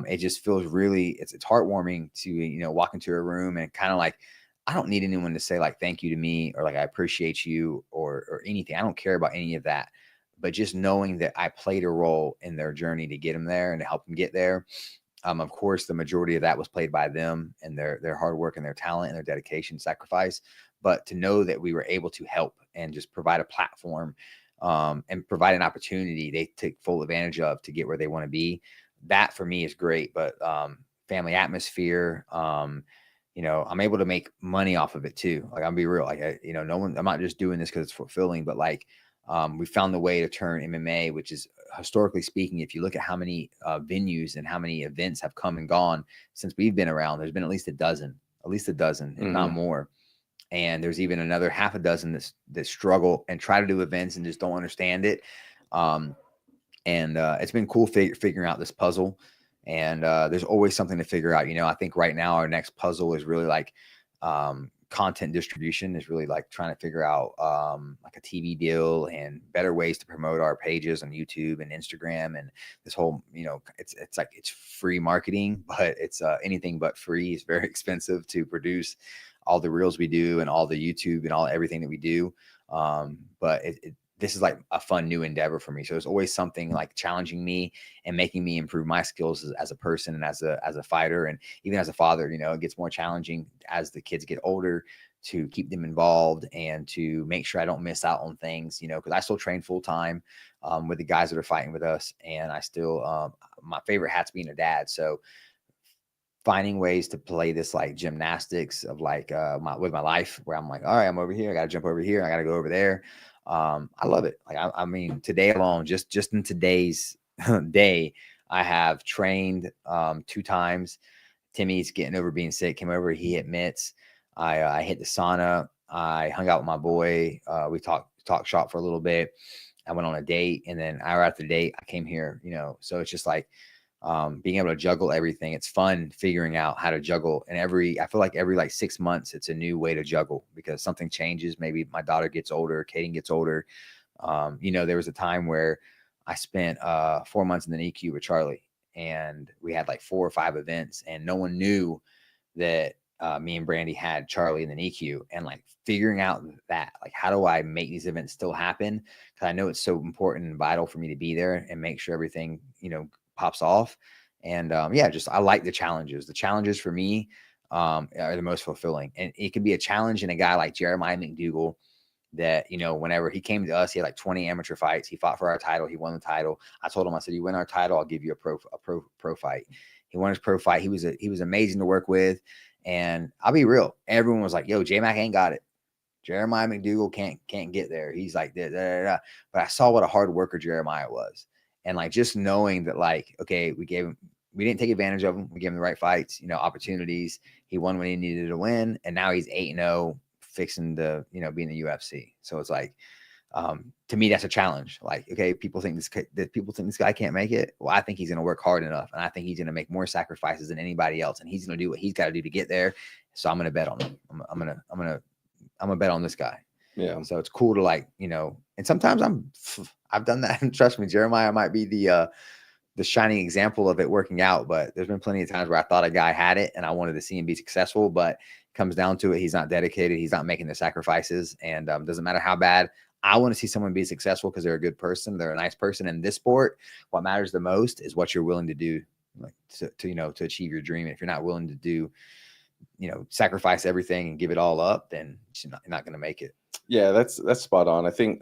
it just feels really, it's heartwarming to, walk into a room and kind of like, I don't need anyone to say like, thank you to me, or like, I appreciate you, or anything. I don't care about any of that, but just knowing that I played a role in their journey to get them there and to help them get there. Of course, the majority of that was played by them and their hard work and their talent and their dedication, sacrifice. But to know that we were able to help and just provide a platform and provide an opportunity they take full advantage of to get where they want to be, that for me is great. But family atmosphere, I'm able to make money off of it too. Like, I'll be real, like, I'm not just doing this because it's fulfilling, but like, we found the way to turn MMA, which is, historically speaking, if you look at how many venues and how many events have come and gone since we've been around, there's been at least a dozen, if not more. And there's even another half a dozen that struggle and try to do events and just don't understand it. It's been cool figuring out this puzzle. And there's always something to figure out. I think right now our next puzzle is really like content distribution, is really like trying to figure out like a TV deal and better ways to promote our pages on YouTube and Instagram. And this whole, it's like, it's free marketing, but it's anything but free. It's very expensive to produce all the reels we do and all the YouTube and everything that we do. But this is like a fun new endeavor for me. So there's always something like challenging me and making me improve my skills as a person and as a fighter. And even as a father, it gets more challenging as the kids get older to keep them involved and to make sure I don't miss out on things, because I still train full time with the guys that are fighting with us. And I still, my favorite hat's being a dad. So finding ways to play this like gymnastics of like with my life, where I'm like, all right, I'm over here, I got to jump over here, I got to go over there. I love it. Like, I mean, today alone, just in today's day, I have trained 2 times. Timmy's getting over being sick, came over, he hit mitts. I hit the sauna. I hung out with my boy. We talked shop for a little bit. I went on a date, and then hour after the date, I came here, so it's just like being able to juggle everything. It's fun figuring out how to juggle. And I feel like every like 6 months, it's a new way to juggle, because something changes. Maybe my daughter gets older, Kaden gets older. There was a time where I spent 4 months in the NICU with Charlie, and we had like 4 or 5 events, and no one knew that me and Brandy had Charlie in the NICU. And like figuring out that, like, how do I make these events still happen? Because I know it's so important and vital for me to be there and make sure everything, pops off. And I like the challenges. The challenges for me are the most fulfilling. And it can be a challenge in a guy like Jeremiah McDougal that, you know, whenever he came to us, he had like 20 amateur fights. He fought for our title. He won the title. I told him, I said, you win our title, I'll give you a pro fight. He won his pro fight. He was amazing to work with. And I'll be real. Everyone was like, yo, J-Mac ain't got it. Jeremiah McDougal can't get there. He's like, da, da, da. But I saw what a hard worker Jeremiah was. And like, just knowing that, like, okay, we didn't take advantage of him. We gave him the right fights, you know, opportunities. He won when he needed to win. And now he's 8-0, fixing to, you know, be in the UFC. So it's like, to me, that's a challenge. Like, okay, people think this guy can't make it. Well, I think he's going to work hard enough, and I think he's going to make more sacrifices than anybody else, and he's going to do what he's got to do to get there. So I'm going to bet on him. I'm gonna bet on this guy.
Yeah.
So it's cool to, like, you know, and sometimes I've done that, and trust me, Jeremiah might be the shining example of it working out. But there's been plenty of times where I thought a guy had it, and I wanted to see him be successful, but it comes down to it, he's not dedicated, he's not making the sacrifices, and doesn't matter how bad. I want to see someone be successful because they're a good person. They're a nice person. In this sport, what matters the most is what you're willing to do, like to you know, to achieve your dream. And if you're not willing to do, you know, sacrifice everything and give it all up, then you're not going to make it.
Yeah, that's spot on. I think,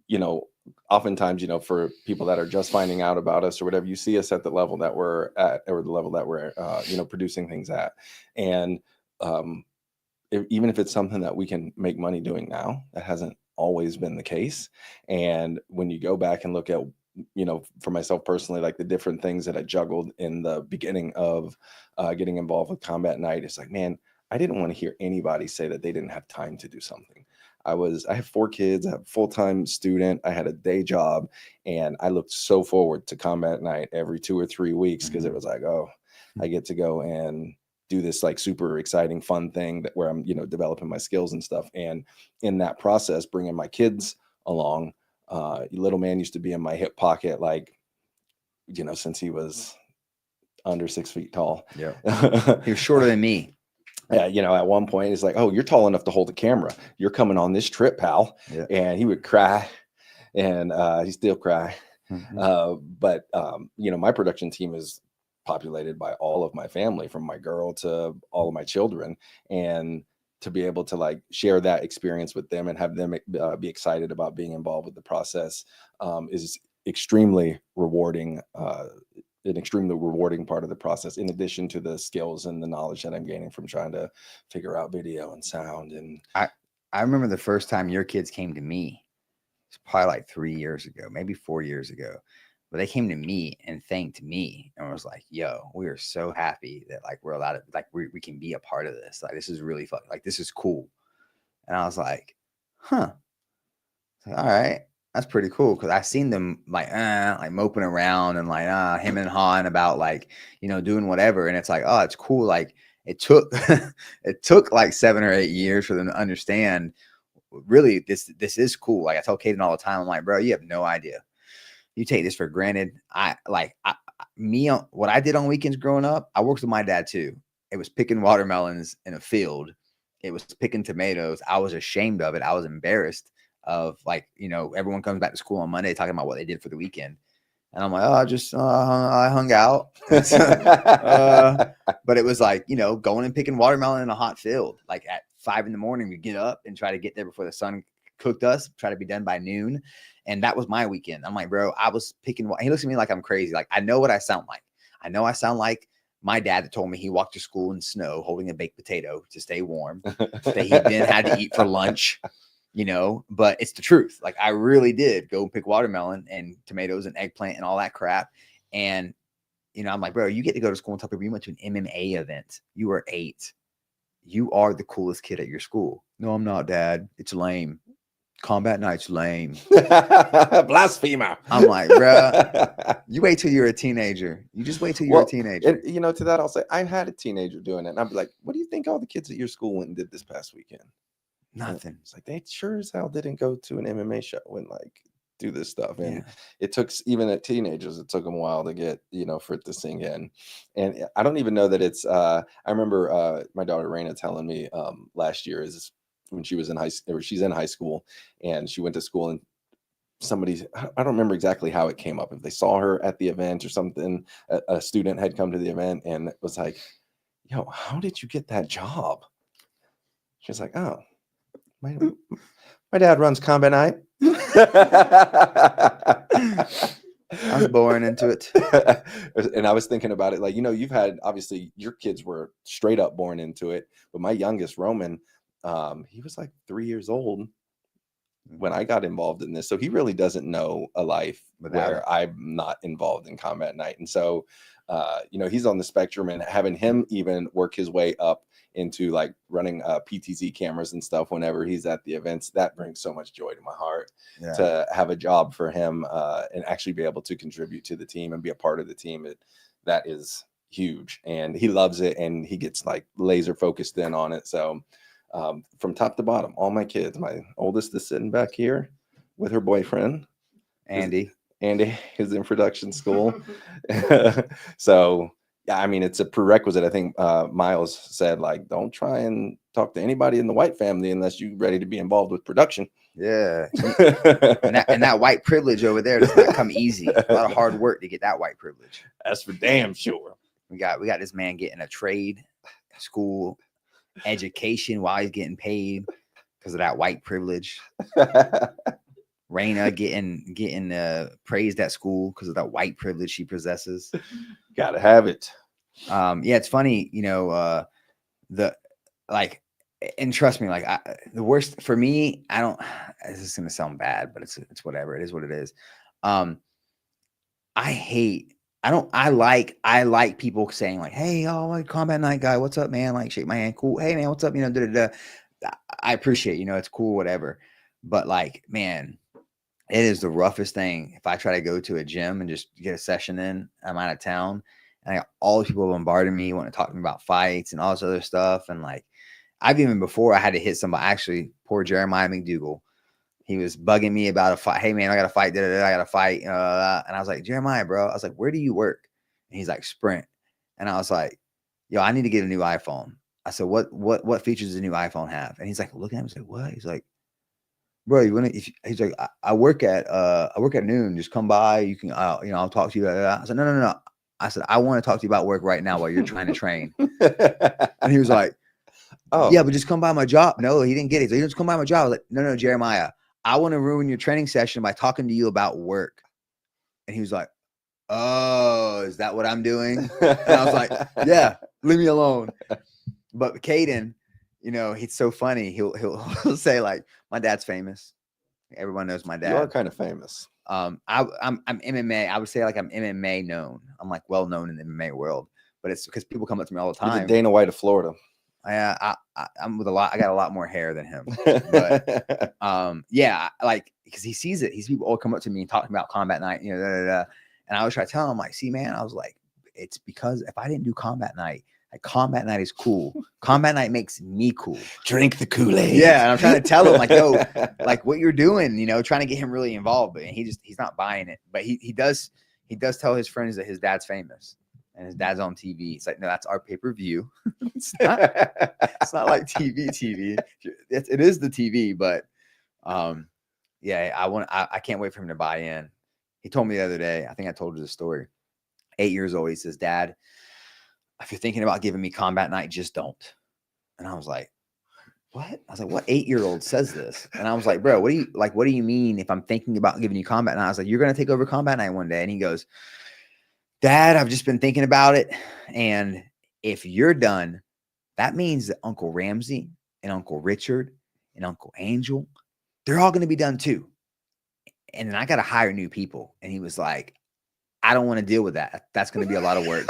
you know, oftentimes, you know, for people that are just finding out about us or whatever, you see us at the level that we're at, or the level that we're, you know, producing things at. And even if it's something that we can make money doing now, that hasn't always been the case. And when you go back and look at, you know, for myself personally, like the different things that I juggled in the beginning of getting involved with Combat Night, it's like, man, I didn't want to hear anybody say that they didn't have time to do something. I have 4 kids, I have a full-time student, I had a day job, and I looked so forward to Combat Night every 2 or 3 weeks, because it was like, oh, I get to go and do this like super exciting, fun thing that where I'm, you know, developing my skills and stuff. And in that process, bringing my kids along, little man used to be in my hip pocket, like, you know, since he was under 6 feet tall.
Yeah. He was shorter than me.
Yeah, you know, at one point it's like, oh, you're tall enough to hold the camera. You're coming on this trip, pal.
Yeah.
And he would cry, and he still cry. But you know, my production team is populated by all of my family, from my girl to all of my children, and to be able to like share that experience with them and have them be excited about being involved with the process is extremely rewarding. An extremely rewarding part of the process, in addition to the skills and the knowledge that I'm gaining from trying to figure out video and sound. And
I remember the first time your kids came to me, it's probably like 3 years ago, maybe 4 years ago, but they came to me and thanked me and was like, yo, we are so happy that like we're allowed to, like we can be a part of this. Like, this is really fun. Like, this is cool. And I was like, huh. Like, all right. That's pretty cool, because I've seen them like moping around and like him and hawing about, like, you know, doing whatever. And it's like, oh, it's cool. Like, it took it took like 7 or 8 years for them to understand, really, this is cool. Like, I tell Kaden all the time, I'm like, bro, you have no idea. You take this for granted. What I did on weekends growing up, I worked with my dad too. It was picking watermelons in a field. It was picking tomatoes. I was ashamed of it. I was embarrassed of, like, you know, everyone comes back to school on Monday talking about what they did for the weekend. And I'm like, oh, I hung out. But it was like, you know, going and picking watermelon in a hot field. Like at 5 a.m, we get up and try to get there before the sun cooked us, try to be done by noon. And that was my weekend. I'm like, bro, I was picking. He looks at me like I'm crazy. Like, I know what I sound like. I know I sound like my dad that told me he walked to school in snow holding a baked potato to stay warm, that he then had to eat for lunch. You know, but it's the truth. Like, I really did go pick watermelon and tomatoes and eggplant and all that crap. And, you know, I'm like, bro, you get to go to school and tell people you went to an MMA event. You were 8. You are the coolest kid at your school. No, I'm not, Dad. It's lame. Combat Night's lame.
Blasphemer.
I'm like, bro, you wait till you're a teenager. You just wait till you're a teenager.
And, you know, to that, I'll say, I had a teenager doing it. And I'd be like, what do you think all the kids at your school went and did this past weekend?
Nothing.
It's like, they sure as hell didn't go to an MMA show and like do this stuff. And it took, even at teenagers, it took them a while to get, you know, for it to sink in. And I don't even know that it's I remember my daughter Raina telling me last year, is when she was in she's in high school, and she went to school, and I don't remember exactly how it came up, if they saw her at the event or something, a student had come to the event and it was like, yo, how did you get that job? She's like, oh, My dad runs combat night.
I was born into it.
And I was thinking about it, like, you've had, obviously your kids were straight up born into it, but my youngest Roman, he was like 3 years old when I got involved in this, so he really doesn't know a life where I'm not involved in combat night. And so he's on the spectrum, and having him even work his way up into like running PTZ cameras and stuff whenever he's at the events, that brings so much joy to my heart. To have a job for him and actually be able to contribute to the team and be a part of the team, that is huge, and he loves it, and he gets like laser focused in on it. So from top to bottom, all my kids, my oldest is sitting back here with her boyfriend Andy is in production school. So yeah, I mean, it's a prerequisite. I think Miles said, like, don't try and talk to anybody in the White family unless you're ready to be involved with production.
Yeah. and that white privilege over there does not come easy. A lot of hard work to get that white privilege.
That's for damn sure.
We got this man getting a trade school education while he's getting paid because of that white privilege. Raina getting praised at school because of that white privilege she possesses.
Gotta have it.
Yeah, it's funny, and trust me, like the worst for me, this is gonna sound bad, but it's whatever. It is what it is. I like people saying like, hey, my combat night guy, what's up, man? Like, shake my hand, cool. Hey man, what's up? I appreciate, it's cool, whatever. But like, man, it is the roughest thing. If I try to go to a gym and just get a session in, I'm out of town, and I got all these people bombarding me, want to talk to me about fights and all this other stuff. And like, I've even before I had to hit somebody, actually, poor Jeremiah McDougal. He was bugging me about a fight. Hey man, I got to fight. I got to fight. And I was like, Jeremiah, bro, I was like, where do you work? And he's like, Sprint. And I was like, yo, I need to get a new iPhone. I said, what features does the new iPhone have? And he's like, looking at him, he's like, what? He's like, bro, you want to? He's like, I work at noon. Just come by. You can, I'll talk to you. I said, no. I said, I want to talk to you about work right now while you're trying to train. And he was like, oh yeah, but just come by my job. No, he didn't get it. So he just come by my job. I was like, no, Jeremiah, I want to ruin your training session by talking to you about work. And he was like, oh, is that what I'm doing? And I was like, yeah, leave me alone. But Caden, he's so funny. He'll say like, my dad's famous. Everyone knows my dad.
You are kind of famous.
I'm MMA. I would say like I'm MMA known. I'm like well known in the MMA world, but it's because people come up to me all the time.
You're the Dana White of Florida.
I'm with I got a lot more hair than him. But yeah, like because he sees it. These people all come up to me and talking about combat night, and I always try to tell him like, see, man, I was like, it's because if I didn't do combat night, like combat night is cool. Combat night makes me cool.
Drink the Kool-Aid.
Yeah, and I'm trying to tell him like, yo, like what you're doing, trying to get him really involved, but he's not buying it. But he does tell his friends that his dad's famous. And his dad's on TV. It's like, no, that's our pay-per-view. It's not like TV. It is the TV, but yeah, I can't wait for him to buy in. He told me the other day, I think I told you the story. 8 years old, he says, Dad, if you're thinking about giving me combat night, just don't. And I was like, what? I was like, what 8-year-old says this? And I was like, bro, what do you mean if I'm thinking about giving you combat night? I was like, you're gonna take over combat night one day. And he goes, Dad, I've just been thinking about it. And if you're done, that means that Uncle Ramsey and Uncle Richard and Uncle Angel, they're all going to be done too. And then I got to hire new people. And he was like, I don't want to deal with that. That's going to be a lot of work.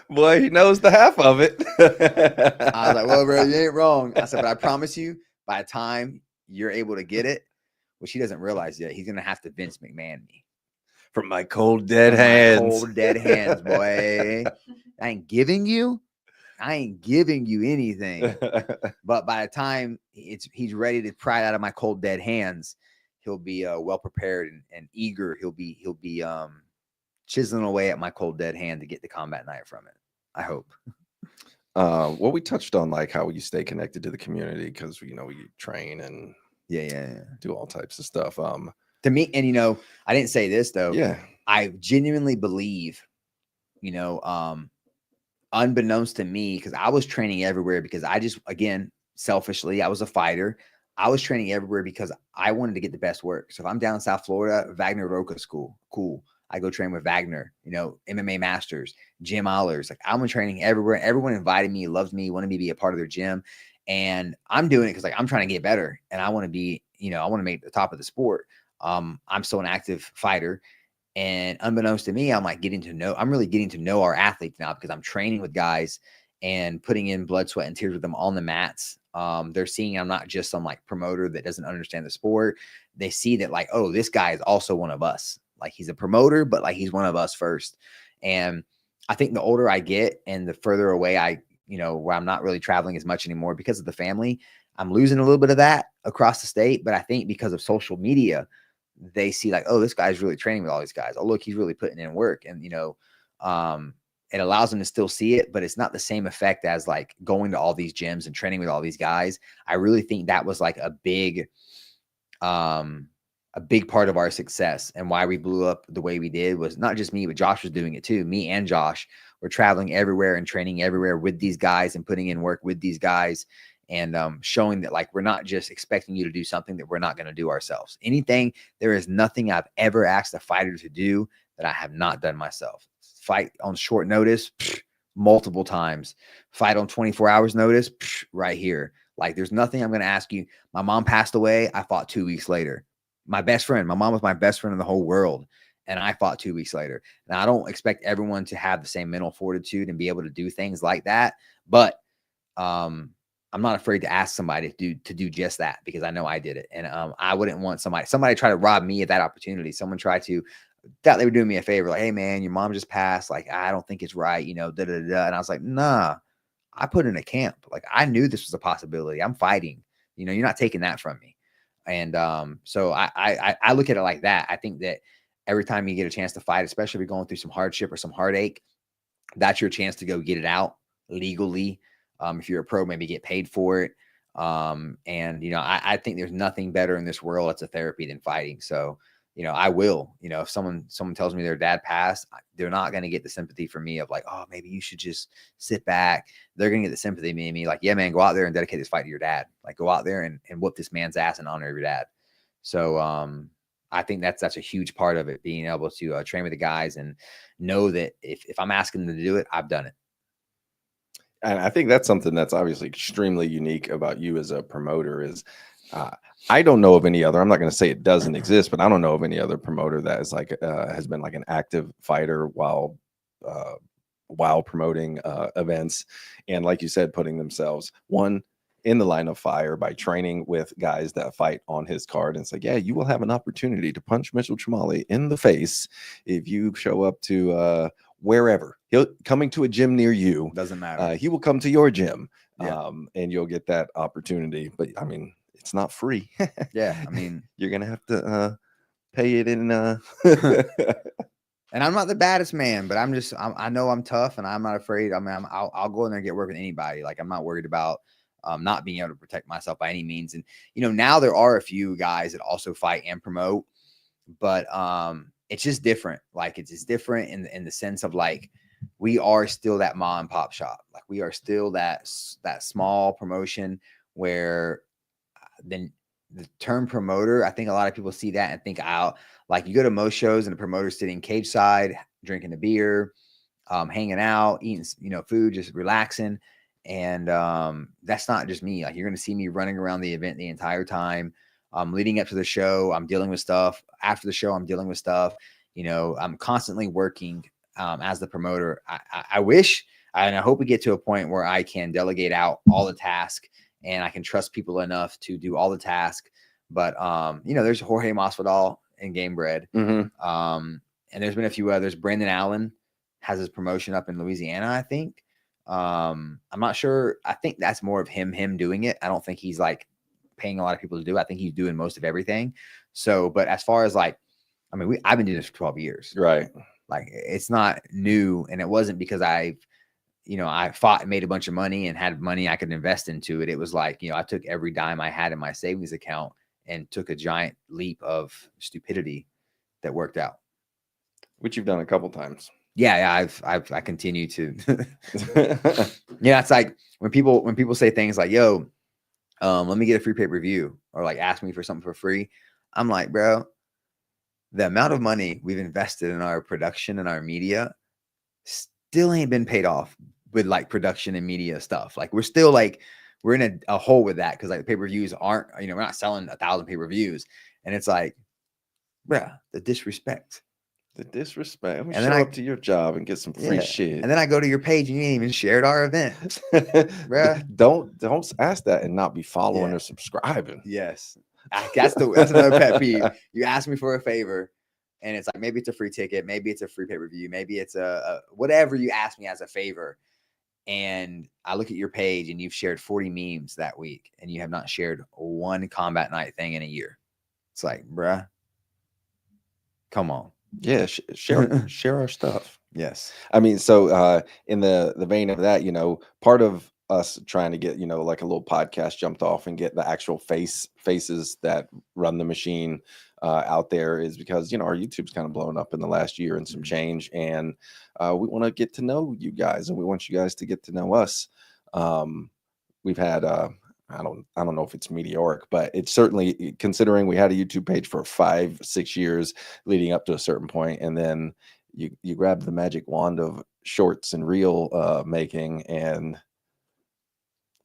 Boy, he knows the half of it.
I was like, well, bro, you ain't wrong. I said, but I promise you, by the time you're able to get it, which he doesn't realize yet, he's going to have to Vince McMahon me.
From my cold, dead hands.
Cold, dead hands, boy. I ain't giving you anything. But by the time he's ready to pry it out of my cold, dead hands, he'll be well prepared and eager. He'll be chiseling away at my cold, dead hand to get the combat night from it. I hope.
Well, we touched on like how you stay connected to the community because we train and do all types of stuff.
To me, and I didn't say this though.
Yeah,
I genuinely believe, unbeknownst to me, because I was training everywhere because I just, again, selfishly, I was a fighter. I was training everywhere because I wanted to get the best work. So if I'm down in South Florida, Wagner Roca School, cool. I go train with Wagner, you know, MMA Masters, Chamale. Like I'm training everywhere. Everyone invited me, loved me, wanted me to be a part of their gym. And I'm doing it because like I'm trying to get better and I want to be, you know, I want to make the top of the sport. I'm still an active fighter. And unbeknownst to me, I'm really getting to know our athletes now because I'm training with guys and putting in blood, sweat, and tears with them on the mats. They're seeing I'm not just some like promoter that doesn't understand the sport. They see that like, oh, this guy is also one of us. Like he's a promoter, but like he's one of us first. And I think the older I get and the further away where I'm not really traveling as much anymore because of the family, I'm losing a little bit of that across the state. But I think because of social media, they see like, oh, this guy's really training with all these guys. Oh, look, he's really putting in work. And, it allows them to still see it, but it's not the same effect as like going to all these gyms and training with all these guys. I really think that was like a big part of our success and why we blew up the way we did was not just me, but Josh was doing it too. Me and Josh were traveling everywhere and training everywhere with these guys and putting in work with these guys and showing that like we're not just expecting you to do something that we're not going to do ourselves. There is nothing I've ever asked a fighter to do that I have not done myself. Fight on short notice, multiple times. Fight on 24 hours notice, right here. Like there's nothing I'm going to ask you. My mom passed away. I fought 2 weeks later. My best friend, my mom was my best friend in the whole world. And I fought 2 weeks later. Now I don't expect everyone to have the same mental fortitude and be able to do things like that. But I'm not afraid to ask somebody to do just that because I know I did it. And I wouldn't want somebody try to rob me of that opportunity. Someone tried to thought they were doing me a favor. Like, hey man, your mom just passed. Like, I don't think it's right, And I was like, nah, I put in a camp. Like I knew this was a possibility. I'm fighting, you're not taking that from me. And so I look at it like that. I think that every time you get a chance to fight, especially if you're going through some hardship or some heartache, that's your chance to go get it out legally. If you're a pro, maybe get paid for it. I think there's nothing better in this world. It's a therapy than fighting. So, I will, if someone tells me their dad passed, they're not going to get the sympathy from me of like, oh, maybe you should just sit back. They're going to get the sympathy of me like, yeah, man, go out there and dedicate this fight to your dad. Like go out there and whoop this man's ass in honor of your dad. So, I think that's a huge part of it, being able to train with the guys and know that if I'm asking them to do it, I've done it.
And I think that's something that's obviously extremely unique about you as a promoter is I don't know of any other, I'm not going to say it doesn't exist, but I don't know of any other promoter that is like, has been like an active fighter while promoting events. And like you said, putting themselves in the line of fire by training with guys that fight on his card. And it's like, yeah, you will have an opportunity to punch Mitchell Chamale in the face if you show up to wherever. He'll coming to a gym near you.
Doesn't matter.
He will come to your gym,
yeah.
And you'll get that opportunity. But I mean, it's not free.
Yeah, I mean,
you're gonna have to pay it in.
And I'm not the baddest man, but I know I'm tough, and I'm not afraid. I mean, I'll go in there and get work with anybody. Like I'm not worried about not being able to protect myself by any means. And now there are a few guys that also fight and promote, but it's just different. Like it's just different in the sense of like we are still that mom and pop shop. Like we are still that small promotion where then the term promoter, I think a lot of people see that and think out like you go to most shows and the promoter's sitting cage side, drinking a beer, hanging out, eating, food, just relaxing. And that's not just me. Like you're going to see me running around the event the entire time. Leading up to the show, I'm dealing with stuff. After the show, I'm dealing with stuff. I'm constantly working as the promoter. I wish, and I hope we get to a point where I can delegate out all the tasks and I can trust people enough to do all the tasks. But, there's Jorge Masvidal and Game Bread.
Mm-hmm.
And there's been a few others. Brandon Allen has his promotion up in Louisiana, I think. I'm not sure. I think that's more of him doing it. I don't think he's like paying a lot of people to do it. I think he's doing most of everything. So, but as far as like, I mean, I've been doing this for 12 years.
Right.
Like it's not new. And it wasn't because I fought and made a bunch of money and had money I could invest into it. It was like, I took every dime I had in my savings account and took a giant leap of stupidity that worked out.
Which you've done a couple times.
Yeah, I continue to. Yeah, it's like when people say things like, "Yo, let me get a free pay-per-view," or like ask me for something for free, I'm like, bro, the amount of money we've invested in our production and our media still ain't been paid off with like production and media stuff. Like we're still like, we're in a hole with that because like the pay-per-views aren't, you know, we're not selling 1,000 pay-per-views. And it's like, bruh, the disrespect.
The disrespect. I'm
And
gonna
then
show
I-
up to your job and get some free shit.
And then I go to your page and you ain't even shared our event. Bruh.
Don't ask that and not be following
Yeah.
or subscribing.
Yes. That's another pet peeve. You ask me for a favor and it's like, maybe it's a free ticket, maybe it's a free pay-per-view, maybe it's a whatever you ask me as a favor. And I look at your page and you've shared 40 memes that week and you have not shared one combat night thing in a year. It's like, bruh, come on.
Yeah, share our stuff.
Yes.
I mean, so in the vein of that, you know, part of us trying to get, you know, like a little podcast jumped off and get the actual faces that run the machine out there is because, you know, our YouTube's kind of blown up in the last year and some change, and we want to get to know you guys, and we want you guys to get to know us. We've had I don't know if it's meteoric, but it's certainly, considering we had a YouTube page for 5-6 years leading up to a certain point, and then you grab the magic wand of shorts and reel making, and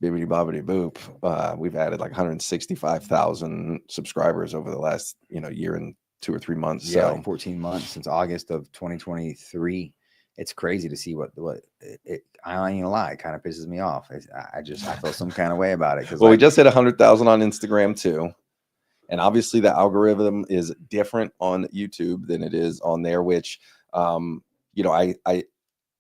bibbity bobbity boop, we've added like 165,000 subscribers over the last, you know, year and 2 or 3 months.
Yeah,
So
like 14 months since August of 2023. It's crazy to see what I ain't gonna lie, it kind of pisses me off. I feel some kind of way about it.
well, we just hit 100,000 on Instagram too. And obviously the algorithm is different on YouTube than it is on there, which, you know,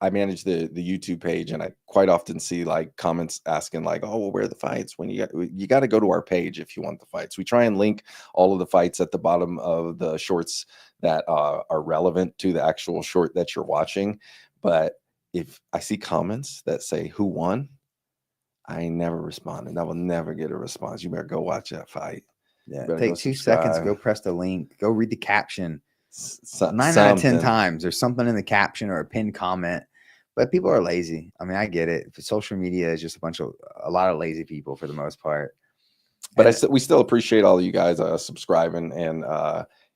I manage the YouTube page, and I quite often see like comments asking like, oh, well, where are the fights? When you got to go to our page if you want the fights. We try and link all of the fights at the bottom of the shorts that are relevant to the actual short that you're watching. But if I see comments that say who won, I ain't never responding. I will never get a response. You better go watch that fight.
Yeah, take 2 seconds, go press the link, go read the caption. 9 out of 10 times there's something in the caption or a pinned comment, but people are lazy. I mean, I get it. Social media is just a lot of lazy people for the most part.
But we still appreciate all of you guys subscribing and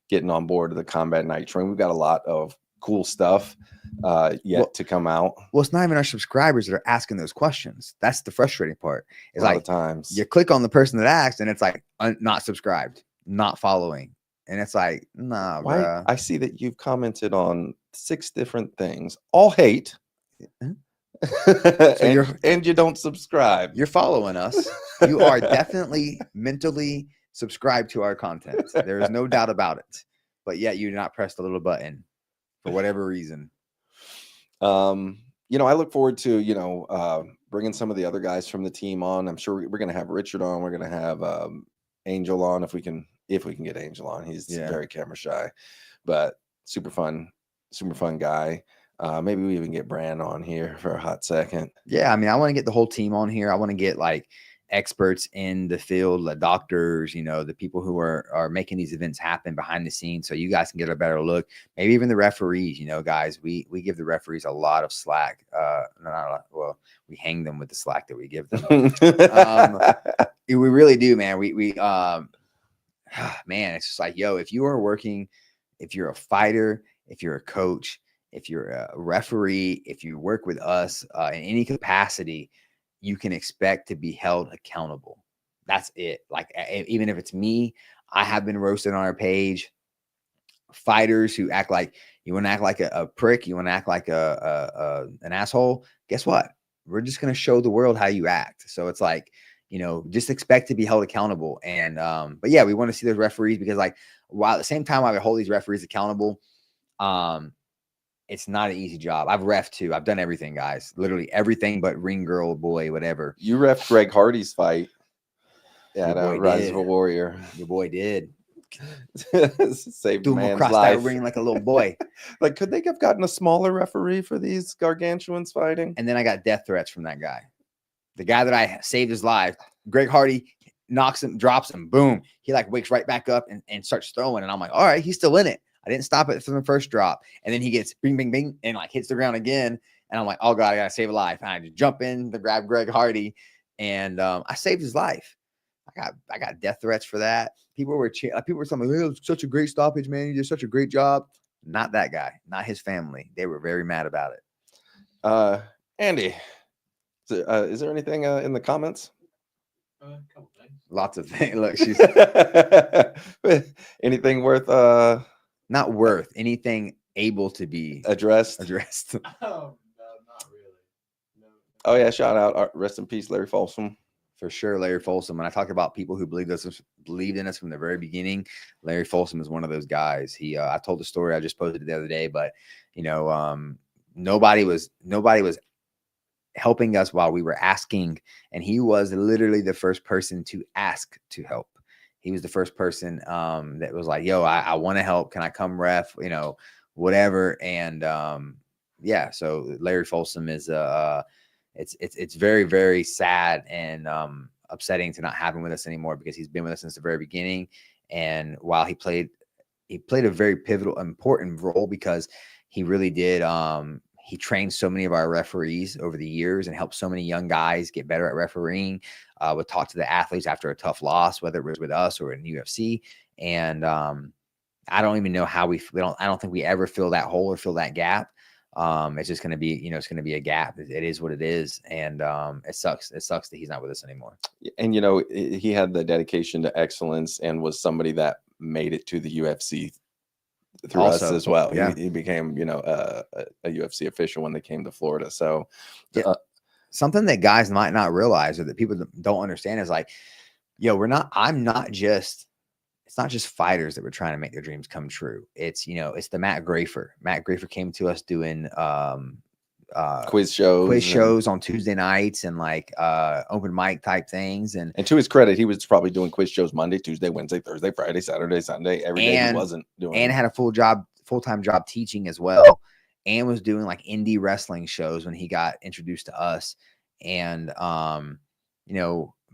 getting on board of the Combat Night train. We've got a lot of cool stuff to come out.
Well, it's not even our subscribers that are asking those questions. That's the frustrating part. It's
a lot
like
of times
you click on the person that asked and it's like not subscribed, not following. And it's like, nah,
why?
Bruh.
I see that you've commented on 6 different things, all hate. So and you don't subscribe.
You're following us. You are definitely mentally subscribed to our content. There is no doubt about it. But yet you do not press the little button for whatever reason.
You know, I look forward to, you know, bringing some of the other guys from the team on. I'm sure we're going to have Richard on. We're going to have Angel on if we can get Angel on. He's very camera shy, but super fun guy. Maybe we even get Brand on here for a hot second.
Yeah, I mean, I want to get the whole team on here. I want to get like experts in the field, the doctors, you know, the people who are making these events happen behind the scenes, so you guys can get a better look. Maybe even the referees, you know, guys, we give the referees a lot of slack. Well, we hang them with the slack that we give them. We really do, man. Man, it's just like, yo, if you are working, if you're a fighter, if you're a coach, if you're a referee, if you work with us in any capacity, you can expect to be held accountable. That's it. Like, even if it's me, I have been roasted on our page. Fighters who act like, you want to act like a prick, you want to act like an asshole. Guess what? We're just going to show the world how you act. So it's like, you know, just expect to be held accountable. And, but yeah, we want to see those referees, because like, while at the same time I hold these referees accountable, it's not an easy job. I've ref too. I've done everything, guys. Literally everything but ring girl, boy, whatever.
You ref Greg Hardy's fight at Rise of a Warrior.
Your boy did.
Saved
Threw him across that ring like a little boy.
Like, could they have gotten a smaller referee for these gargantuans fighting?
And then I got death threats from that guy. The guy that I saved his life. Greg Hardy knocks him, drops him, boom. He like wakes right back up and starts throwing. And I'm like, all right, he's still in it. I didn't stop it from the first drop. And then he gets bing, bing, bing, and like hits the ground again. And I'm like, oh God, I got to save a life. And I just jump in to grab Greg Hardy, and I saved his life. I got death threats for that. People were telling me, "It was such a great stoppage, man. You did such a great job." Not that guy, not his family. They were very mad about it.
Andy, is there anything in the comments?
A couple things.
Lots of things. Look, she's
anything worth
not worth anything able to be
addressed?
Oh, no, not really. No.
Oh yeah, shout out, rest in peace, Larry Folsom.
For sure, Larry Folsom. When I talk about people who believed in us from the very beginning, Larry Folsom is one of those guys. I told the story, I just posted it the other day, but nobody was helping us while we were asking, and he was literally the first person to ask to help. He was the first person that was like, "Yo, I want to help. Can I come ref? Whatever." And yeah, so Larry Folsom is it's very, very sad and upsetting to not have him with us anymore, because he's been with us since the very beginning. And while he played a very pivotal, important role, because he really did. He trained so many of our referees over the years and helped so many young guys get better at refereeing. Would talk to the athletes after a tough loss, whether it was with us or in UFC. And I don't even know how I don't think we ever fill that hole or fill that gap. It's just going to be, it's going to be a gap. It is what it is. And it sucks. It sucks that he's not with us anymore.
And, he had the dedication to excellence and was somebody that made it to the UFC through
Also,
us as well.
yeah.
He became, a UFC official when they came to Florida. So
something that guys might not realize, or that people don't understand, is like, it's not just fighters that were trying to make their dreams come true. It's, it's the Matt Grafer. Matt Grafer came to us doing
quiz shows
on Tuesday nights and like open mic type things. And
to his credit, he was probably doing quiz shows Monday, Tuesday, Wednesday, Thursday, Friday, Saturday, Sunday, every day he wasn't doing
and had a full-time job teaching as well, and was doing like indie wrestling shows when he got introduced to us. And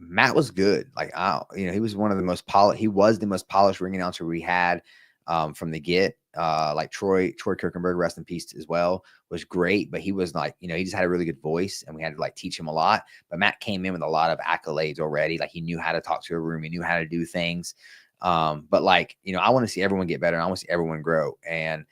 Matt was good. Like, he was one of the most polished. He was the most polished ring announcer we had from the get. Like Troy Kirkenberg, rest in peace as well, was great. But he was like, he just had a really good voice, and we had to like teach him a lot. But Matt came in with a lot of accolades already. Like, he knew how to talk to a room. He knew how to do things. But like, I want to see everyone get better. And I want to see everyone grow. And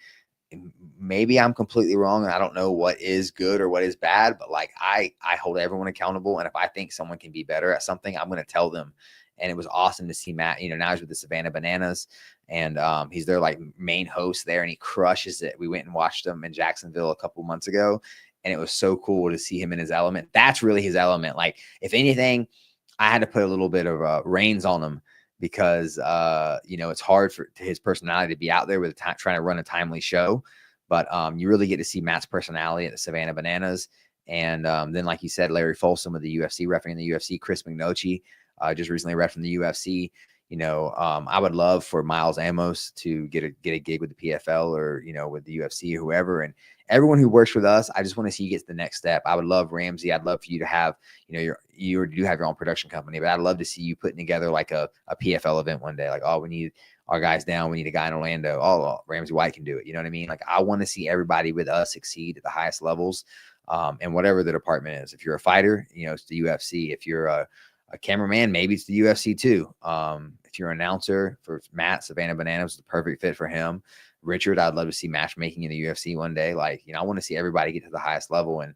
maybe I'm completely wrong, and I don't know what is good or what is bad, but like I hold everyone accountable. And if I think someone can be better at something, I'm going to tell them. And it was awesome to see Matt, now he's with the Savannah Bananas, and he's their like main host there, and he crushes it. We went and watched him in Jacksonville a couple months ago, and it was so cool to see him in his element. That's really his element. Like, if anything, I had to put a little bit of reins on him, because it's hard for his personality to be out there with trying to run a timely show. But you really get to see Matt's personality at the Savannah Bananas. And then, like you said, Larry Folsom with the UFC, refereeing the UFC, Chris McNochie just recently ref from the UFC. I would love for Miles Amos to get a gig with the PFL, or with the UFC or whoever. And everyone who works with us, I just want to see you get to the next step. I would love Ramsey. I'd love for you to have, you do have your own production company, but I'd love to see you putting together like a PFL event one day. Like, oh, we need our guys down. We need a guy in Orlando. Oh, Ramsey White can do it. You know what I mean? Like, I want to see everybody with us succeed at the highest levels. And whatever the department is. If you're a fighter, it's the UFC. If you're a cameraman, maybe it's the UFC too. If you're an announcer, for Matt, Savannah Bananas is the perfect fit for him. Richard, I'd love to see matchmaking in the UFC one day. Like, I want to see everybody get to the highest level. And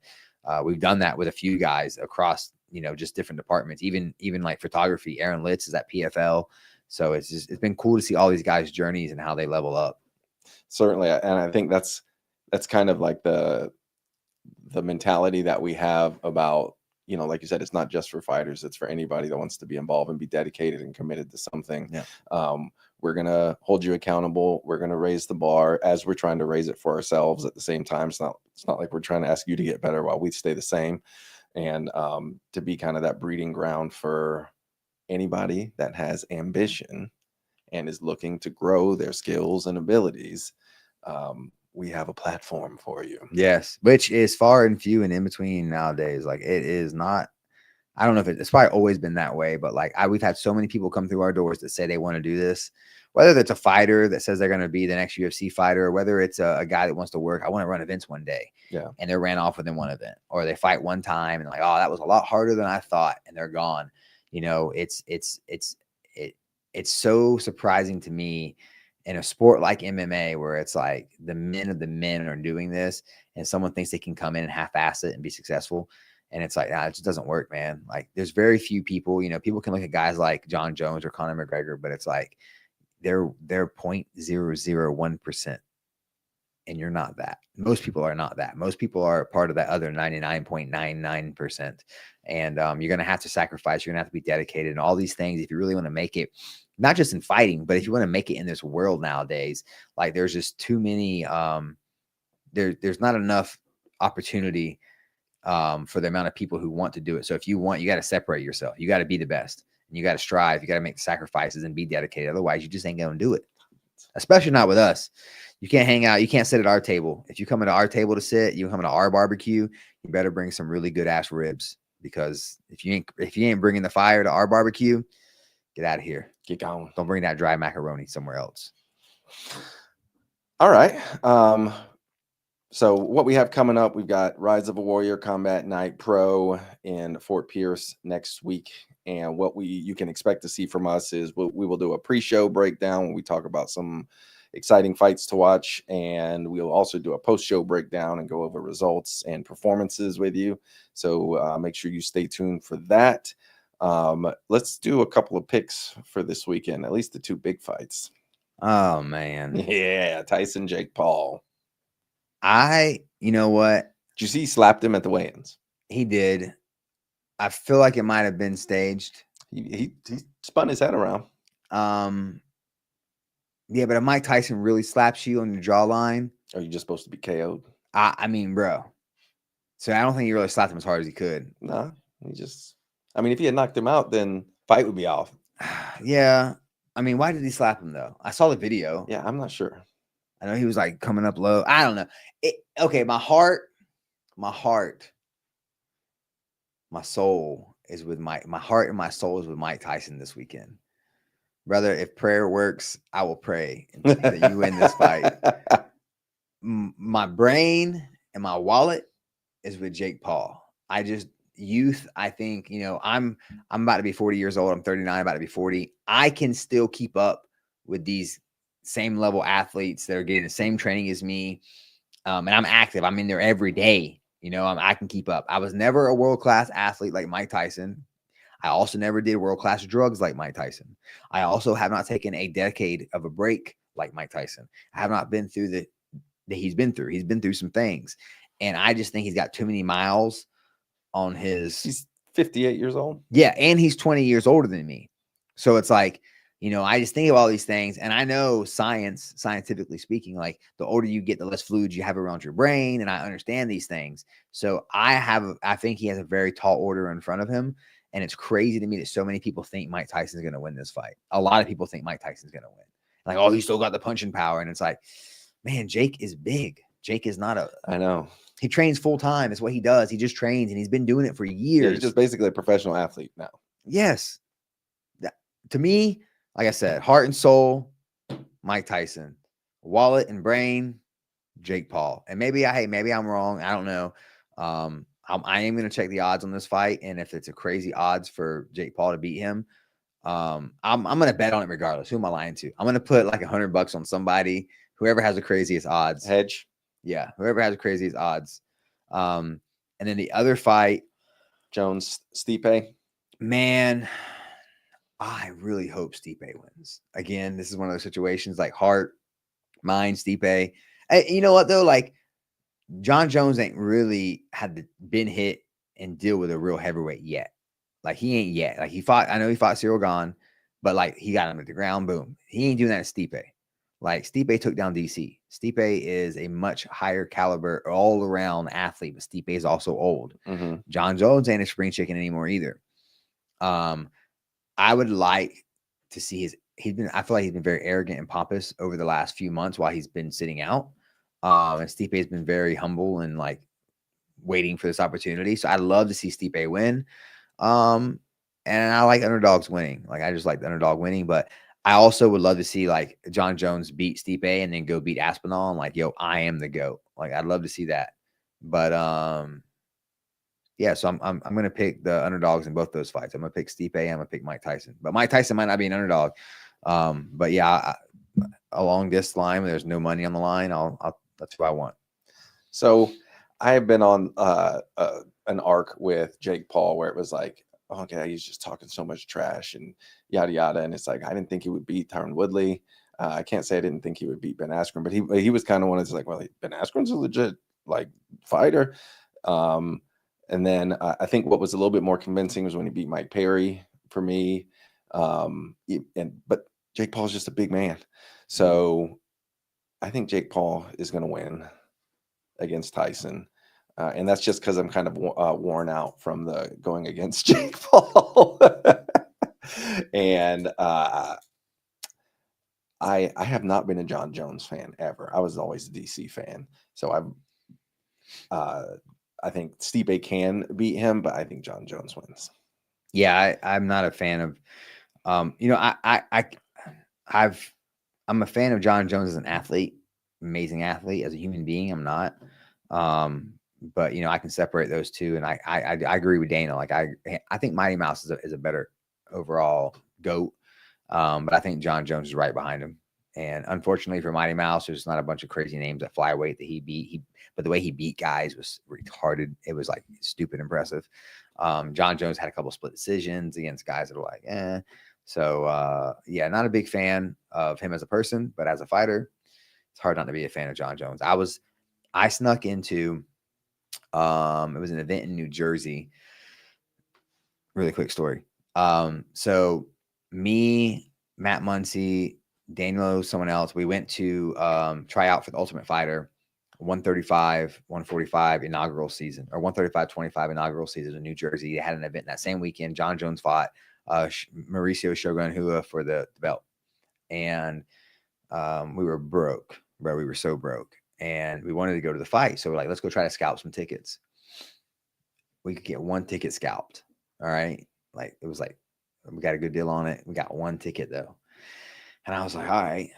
we've done that with a few guys across, just different departments, even like photography. Aaron Litz is at PFL. So it's been cool to see all these guys' journeys and how they level up.
Certainly. And I think that's kind of like the mentality that we have about, like you said, it's not just for fighters, it's for anybody that wants to be involved and be dedicated and committed to something.
Yeah.
We're going to hold you accountable. We're going to raise the bar as we're trying to raise it for ourselves at the same time. It's not like we're trying to ask you to get better while we stay the same. And to be kind of that breeding ground for anybody that has ambition and is looking to grow their skills and abilities. We have a platform for you.
Yes, which is far and few and in between nowadays. Like, it is not, I don't know if it's probably always been that way, but like we've had so many people come through our doors that say they want to do this, whether it's a fighter that says they're going to be the next UFC fighter, or whether it's a guy that wants to work. I want to run events one day.
Yeah.
And they're ran off within one event, or they fight one time and like, oh, that was a lot harder than I thought, and they're gone. It's so surprising to me in a sport like MMA where it's like the men of the men are doing this, and someone thinks they can come in and half-ass it and be successful. And it's like, nah, it just doesn't work, man. Like there's very few people, people can look at guys like John Jones or Conor McGregor, but it's like they're 0.001%. And you're not that. Most people are not that. Most people are part of that other 99.99%. And you're going to have to sacrifice. You're going to have to be dedicated and all these things if you really want to make it, not just in fighting, but if you want to make it in this world nowadays. Like there's just too many, there's not enough opportunity for the amount of people who want to do it. So if you want, you got to separate yourself. You got to be the best. And you got to strive. You got to make the sacrifices and be dedicated. Otherwise, you just ain't going to do it. Especially not with us. You can't hang out. You can't sit at our table. If you come into our table to sit, you come into our barbecue, you better bring some really good ass ribs, because if you ain't bringing the fire to our barbecue, get out of here.
Get going.
Don't bring that dry macaroni somewhere else.
All right. So what we have coming up, we've got Rise of a Warrior Combat Night Pro in Fort Pierce next week. And what you can expect to see from us is we will do a pre-show breakdown when we talk about some exciting fights to watch. And we'll also do a post-show breakdown and go over results and performances with you. So make sure you stay tuned for that. Let's do a couple of picks for this weekend, at least the two big fights.
Oh, man.
Yeah, Tyson, Jake Paul.
You know what?
Did you see he slapped him at the weigh-ins?
He did. I feel like it might have been staged.
He spun his head around.
Yeah, but if Mike Tyson really slaps you on your jawline,
are you just supposed to be KO'd?
I mean, bro. So I don't think he really slapped him as hard as he could.
Nah, if he had knocked him out, then fight would be off.
Yeah. I mean, why did he slap him though? I saw the video.
Yeah, I'm not sure.
I know he was like coming up low. I don't know. Okay, my heart, my soul is with my heart and my soul is with Mike Tyson this weekend. Brother, if prayer works, I will pray that you win this fight. My brain and my wallet is with Jake Paul. I think, I'm about to be 40 years old. I'm 39, about to be 40. I can still keep up with these same level athletes that are getting the same training as me. And I'm active. I'm in there every day. I can keep up. I was never a world-class athlete like Mike Tyson. I also never did world-class drugs like Mike Tyson. I also have not taken a decade of a break like Mike Tyson. I have not been through that he's been through. He's been through some things. And I just think he's got too many miles on his...
He's 58 years old.
Yeah, and he's 20 years older than me. So it's like, I just think of all these things. And I know scientifically speaking, like the older you get, the less fluid you have around your brain. And I understand these things. So I think he has a very tall order in front of him. And it's crazy to me that so many people think Mike Tyson's going to win this fight. A lot of people think Mike Tyson's going to win. Like, oh, he's still got the punching power. And it's like, man, Jake is big. Jake is not
I know.
He trains full time. It's what he does. He just trains and he's been doing it for years.
Yeah, he's just basically a professional athlete now.
Yes. To me, like I said, heart and soul, Mike Tyson. Wallet and brain, Jake Paul. And maybe I'm wrong. I don't know. I am going to check the odds on this fight. And if it's a crazy odds for Jake Paul to beat him, I'm going to bet on it regardless. Who am I lying to? I'm going to put like $100 on somebody, whoever has the craziest odds.
Hedge.
Yeah. Whoever has the craziest odds. And then the other fight,
Jones, Stipe.
Man, I really hope Stipe wins. Again, this is one of those situations like heart, mind, Stipe. You know what though? Like John Jones ain't really been hit and deal with a real heavyweight yet. Like he ain't yet. Like I know he fought Cyril Gane, but like he got him at the ground, boom. He ain't doing that to Stipe. Like Stipe took down DC. Stipe is a much higher caliber all around athlete, but Stipe is also old.
Mm-hmm.
John Jones ain't a spring chicken anymore either. I would like to see I feel like he's been very arrogant and pompous over the last few months while he's been sitting out. And Stipe has been very humble and like waiting for this opportunity. So I'd love to see Stipe win. And I like underdogs winning. Like I just like the underdog winning, but I also would love to see like John Jones beat Stipe and then go beat Aspinall and like, yo, I am the GOAT. Like I'd love to see that. But Yeah, so I'm gonna pick the underdogs in both those fights. I'm gonna pick Stipe. I'm gonna pick Mike Tyson, but Mike Tyson might not be an underdog. But yeah, along this line, there's no money on the line. That's who I want.
So I have been on an arc with Jake Paul where it was like, okay, he's just talking so much trash and yada yada, and it's like I didn't think he would beat Tyron Woodley. I can't say I didn't think he would beat Ben Askren, but he was kind of one that's like, well, Ben Askren's a legit like fighter. And then I think what was a little bit more convincing was when he beat Mike Perry for me. But Jake Paul's just a big man, so I think Jake Paul is going to win against Tyson. And that's just because I'm kind of worn out from the going against Jake Paul. And I have not been a John Jones fan ever. I was always a DC fan. So I think Stipe can beat him, but I think John Jones wins.
Yeah, I'm not a fan of I'm a fan of John Jones as an athlete, amazing athlete. As a human being, I'm not. But I can separate those two, and I agree with Dana. Like I think Mighty Mouse is a better overall GOAT. But I think John Jones is right behind him. And unfortunately for Mighty Mouse, there's not a bunch of crazy names at flyweight that he beat. But the way he beat guys was retarded. It was like stupid impressive. John Jones had a couple split decisions against guys that were like, eh. So yeah, not a big fan of him as a person, but as a fighter, it's hard not to be a fan of John Jones. I snuck into it was an event in New Jersey. Really quick story. So me, Matt Muncy, Daniel, someone else, we went to try out for the Ultimate Fighter 135, 145 inaugural season, or 135, 25 inaugural season in New Jersey. They had an event that same weekend. John Jones fought Mauricio Shogun Hua for the belt. And we were broke, bro. We were so broke. And we wanted to go to the fight. So we're like, let's go try to scalp some tickets. We could get one ticket scalped. All right. Like, it was like, we got a good deal on it. We got one ticket though. And I was like, all right,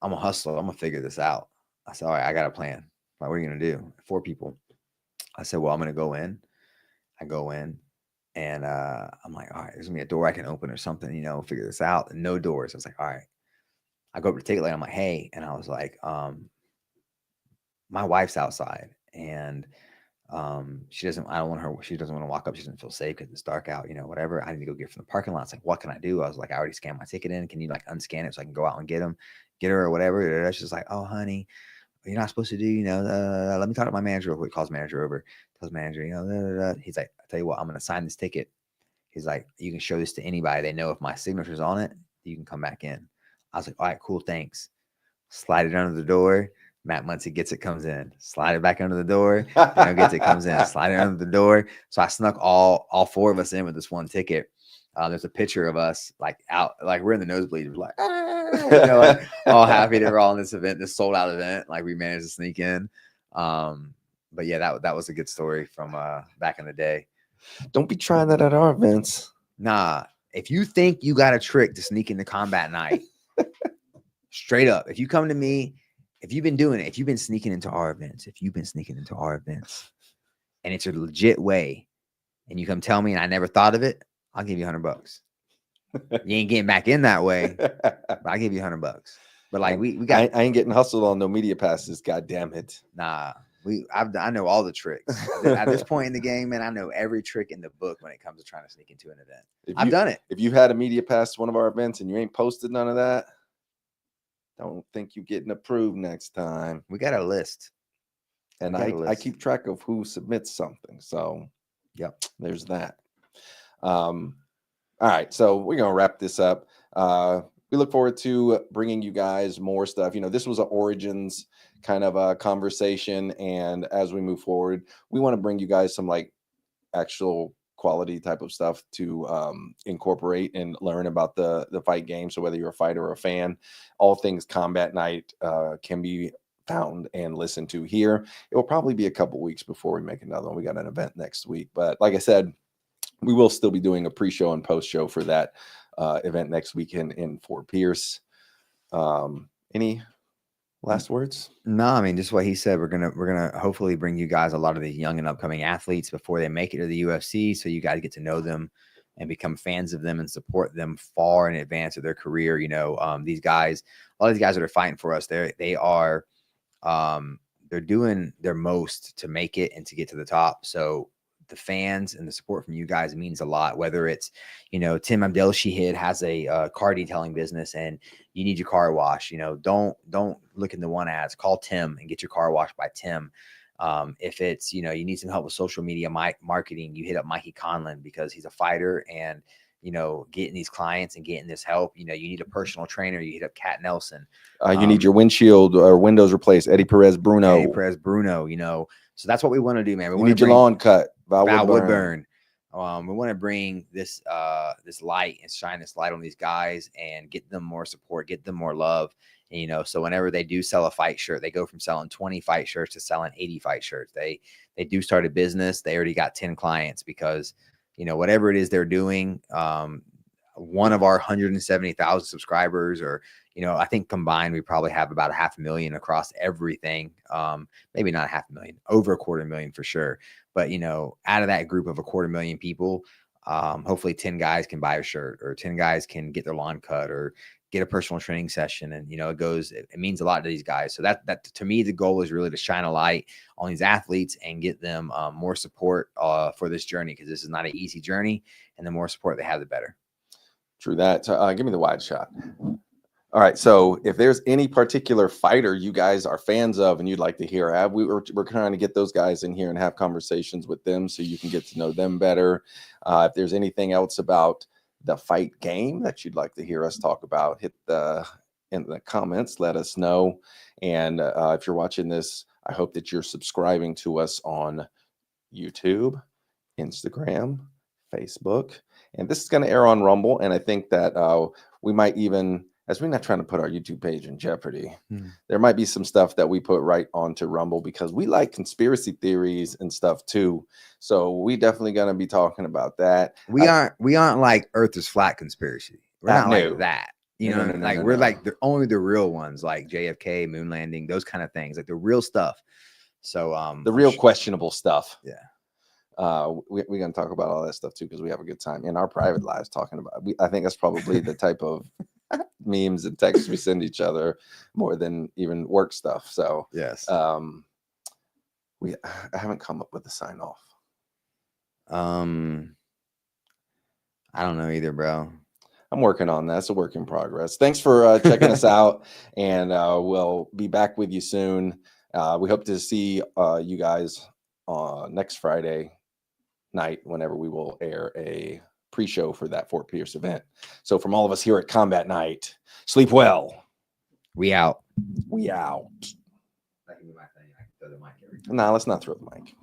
I'm a hustler. I'm going to figure this out. I said, all right, I got a plan. Like, what are you going to do? 4 people. I said, well, I'm going to go in. I go in and I'm like, all right, there's going to be a door I can open or something, figure this out. And no doors. I was like, all right. I go up to the ticket line. I'm like, hey. And I was like, my wife's outside and she doesn't want to walk up. She doesn't feel safe because it's dark out, whatever. I need to go get from the parking lot. It's like, what can I do? I was like, I already scanned my ticket in. Can you like unscan it so I can go out and get her or whatever? She's like, oh, honey, you're not supposed to do, let me talk to my manager real quick. Calls manager over, tells manager, he's like, I tell you what, I'm going to sign this ticket. He's like, you can show this to anybody. They know if my signature's on it, you can come back in. I was like, all right, cool. Thanks. Slide it under the door. Matt Muncy gets it, comes in, slide it back under the door, gets it, comes in, slide it under the door. So I snuck all 4 of us in with this one ticket. There's a picture of us like out, like we're in the nosebleeds, like, like all happy that we're all in this event, this sold out event. Like we managed to sneak in. But yeah, that was a good story from back in the day.
Don't be trying that at our events.
Nah, if you think you got a trick to sneak into combat night, straight up, if you come to me, if you've been doing it, if you've been sneaking into our events, and it's a legit way, and you come tell me and I never thought of it, I'll give you $100. You ain't getting back in that way, but I'll give you $100. But like we got,
I ain't getting hustled on no media passes. God damn it.
Nah, I know all the tricks. At this point in the game, man, I know every trick in the book when it comes to trying to sneak into an event. I've done it.
If you had a media pass to one of our events and you ain't posted none of that, don't think you're getting approved next time.
We got a list.
And I keep track of who submits something. So, yep, there's that. All right. So we're going to wrap this up. We look forward to bringing you guys more stuff. This was an origins kind of a conversation. And as we move forward, we want to bring you guys some like actual quality type of stuff to incorporate and learn about the fight game. So whether you're a fighter or a fan, all things Combat Night can be found and listened to here. It will probably be a couple weeks before we make another one. We got an event next week, but like I said, we will still be doing a pre-show and post-show for that event next weekend in Fort Pierce. Any Last words?
No, I mean, just what he said. We're gonna hopefully bring you guys a lot of these young and upcoming athletes before they make it to the UFC, so you guys get to know them and become fans of them and support them far in advance of their career. These guys, a lot of these guys that are fighting for us, they're doing their most to make it and to get to the top. So the fans and the support from you guys means a lot. Whether it's, Tim Abdelshahid has a car detailing business and you need your car washed, don't look in the one ads, call Tim and get your car washed by Tim. If it's, you need some help with social media marketing, you hit up Mikey Conlon because he's a fighter and, getting these clients and getting this help, you need a personal trainer, you hit up Kat Nelson.
You need your windshield or windows replaced. Eddie Perez Bruno.
So that's what we want to do, man.
You need your lawn cut.
Val Woodburn. We want to bring this light and shine this light on these guys and get them more support, get them more love. And, so whenever they do sell a fight shirt, they go from selling 20 fight shirts to selling 80 fight shirts. They do start a business. They already got 10 clients because, whatever it is they're doing, one of our 170,000 subscribers, or, I think combined, we probably have about 500,000 across everything. Maybe not 500,000, over 250,000 for sure. But, out of that group of 250,000 people, hopefully 10 guys can buy a shirt, or 10 guys can get their lawn cut, or get a personal training session. And, it means a lot to these guys. So that to me, the goal is really to shine a light on these athletes and get them more support for this journey, because this is not an easy journey, and the more support they have, the better.
True that. Give me the wide shot. All right. So if there's any particular fighter you guys are fans of and you'd like to hear, we're trying to get those guys in here and have conversations with them so you can get to know them better. If there's anything else about the fight game that you'd like to hear us talk about, hit in the comments, let us know. And if you're watching this, I hope that you're subscribing to us on YouTube, Instagram, Facebook, and this is going to air on Rumble. And I think that we might even, as we're not trying to put our YouTube page in jeopardy, there might be some stuff that we put right onto Rumble, because we like conspiracy theories and stuff too. So we definitely going to be talking about that.
We aren't like Earth is flat conspiracy. We're not
No.
like that.
No,
We're like only the real ones, like JFK, moon landing, those kind of things, like the real stuff. So
the real questionable stuff.
Yeah.
We're going to talk about all that stuff too, because we have a good time in our private lives talking about it. I think that's probably the type of memes and texts we send each other more than even work stuff. So
yes.
I haven't come up with a sign off.
I don't know either, bro.
I'm working on that. It's a work in progress. Thanks for checking us out, and we'll be back with you soon. We hope to see you guys next Friday night, whenever we will air a pre-show for that Fort Pierce event. So from all of us here at Combat Night, sleep well.
We out.
We out.
That can be my thing. I can throw the mic every time.
Nah, let's not throw the mic.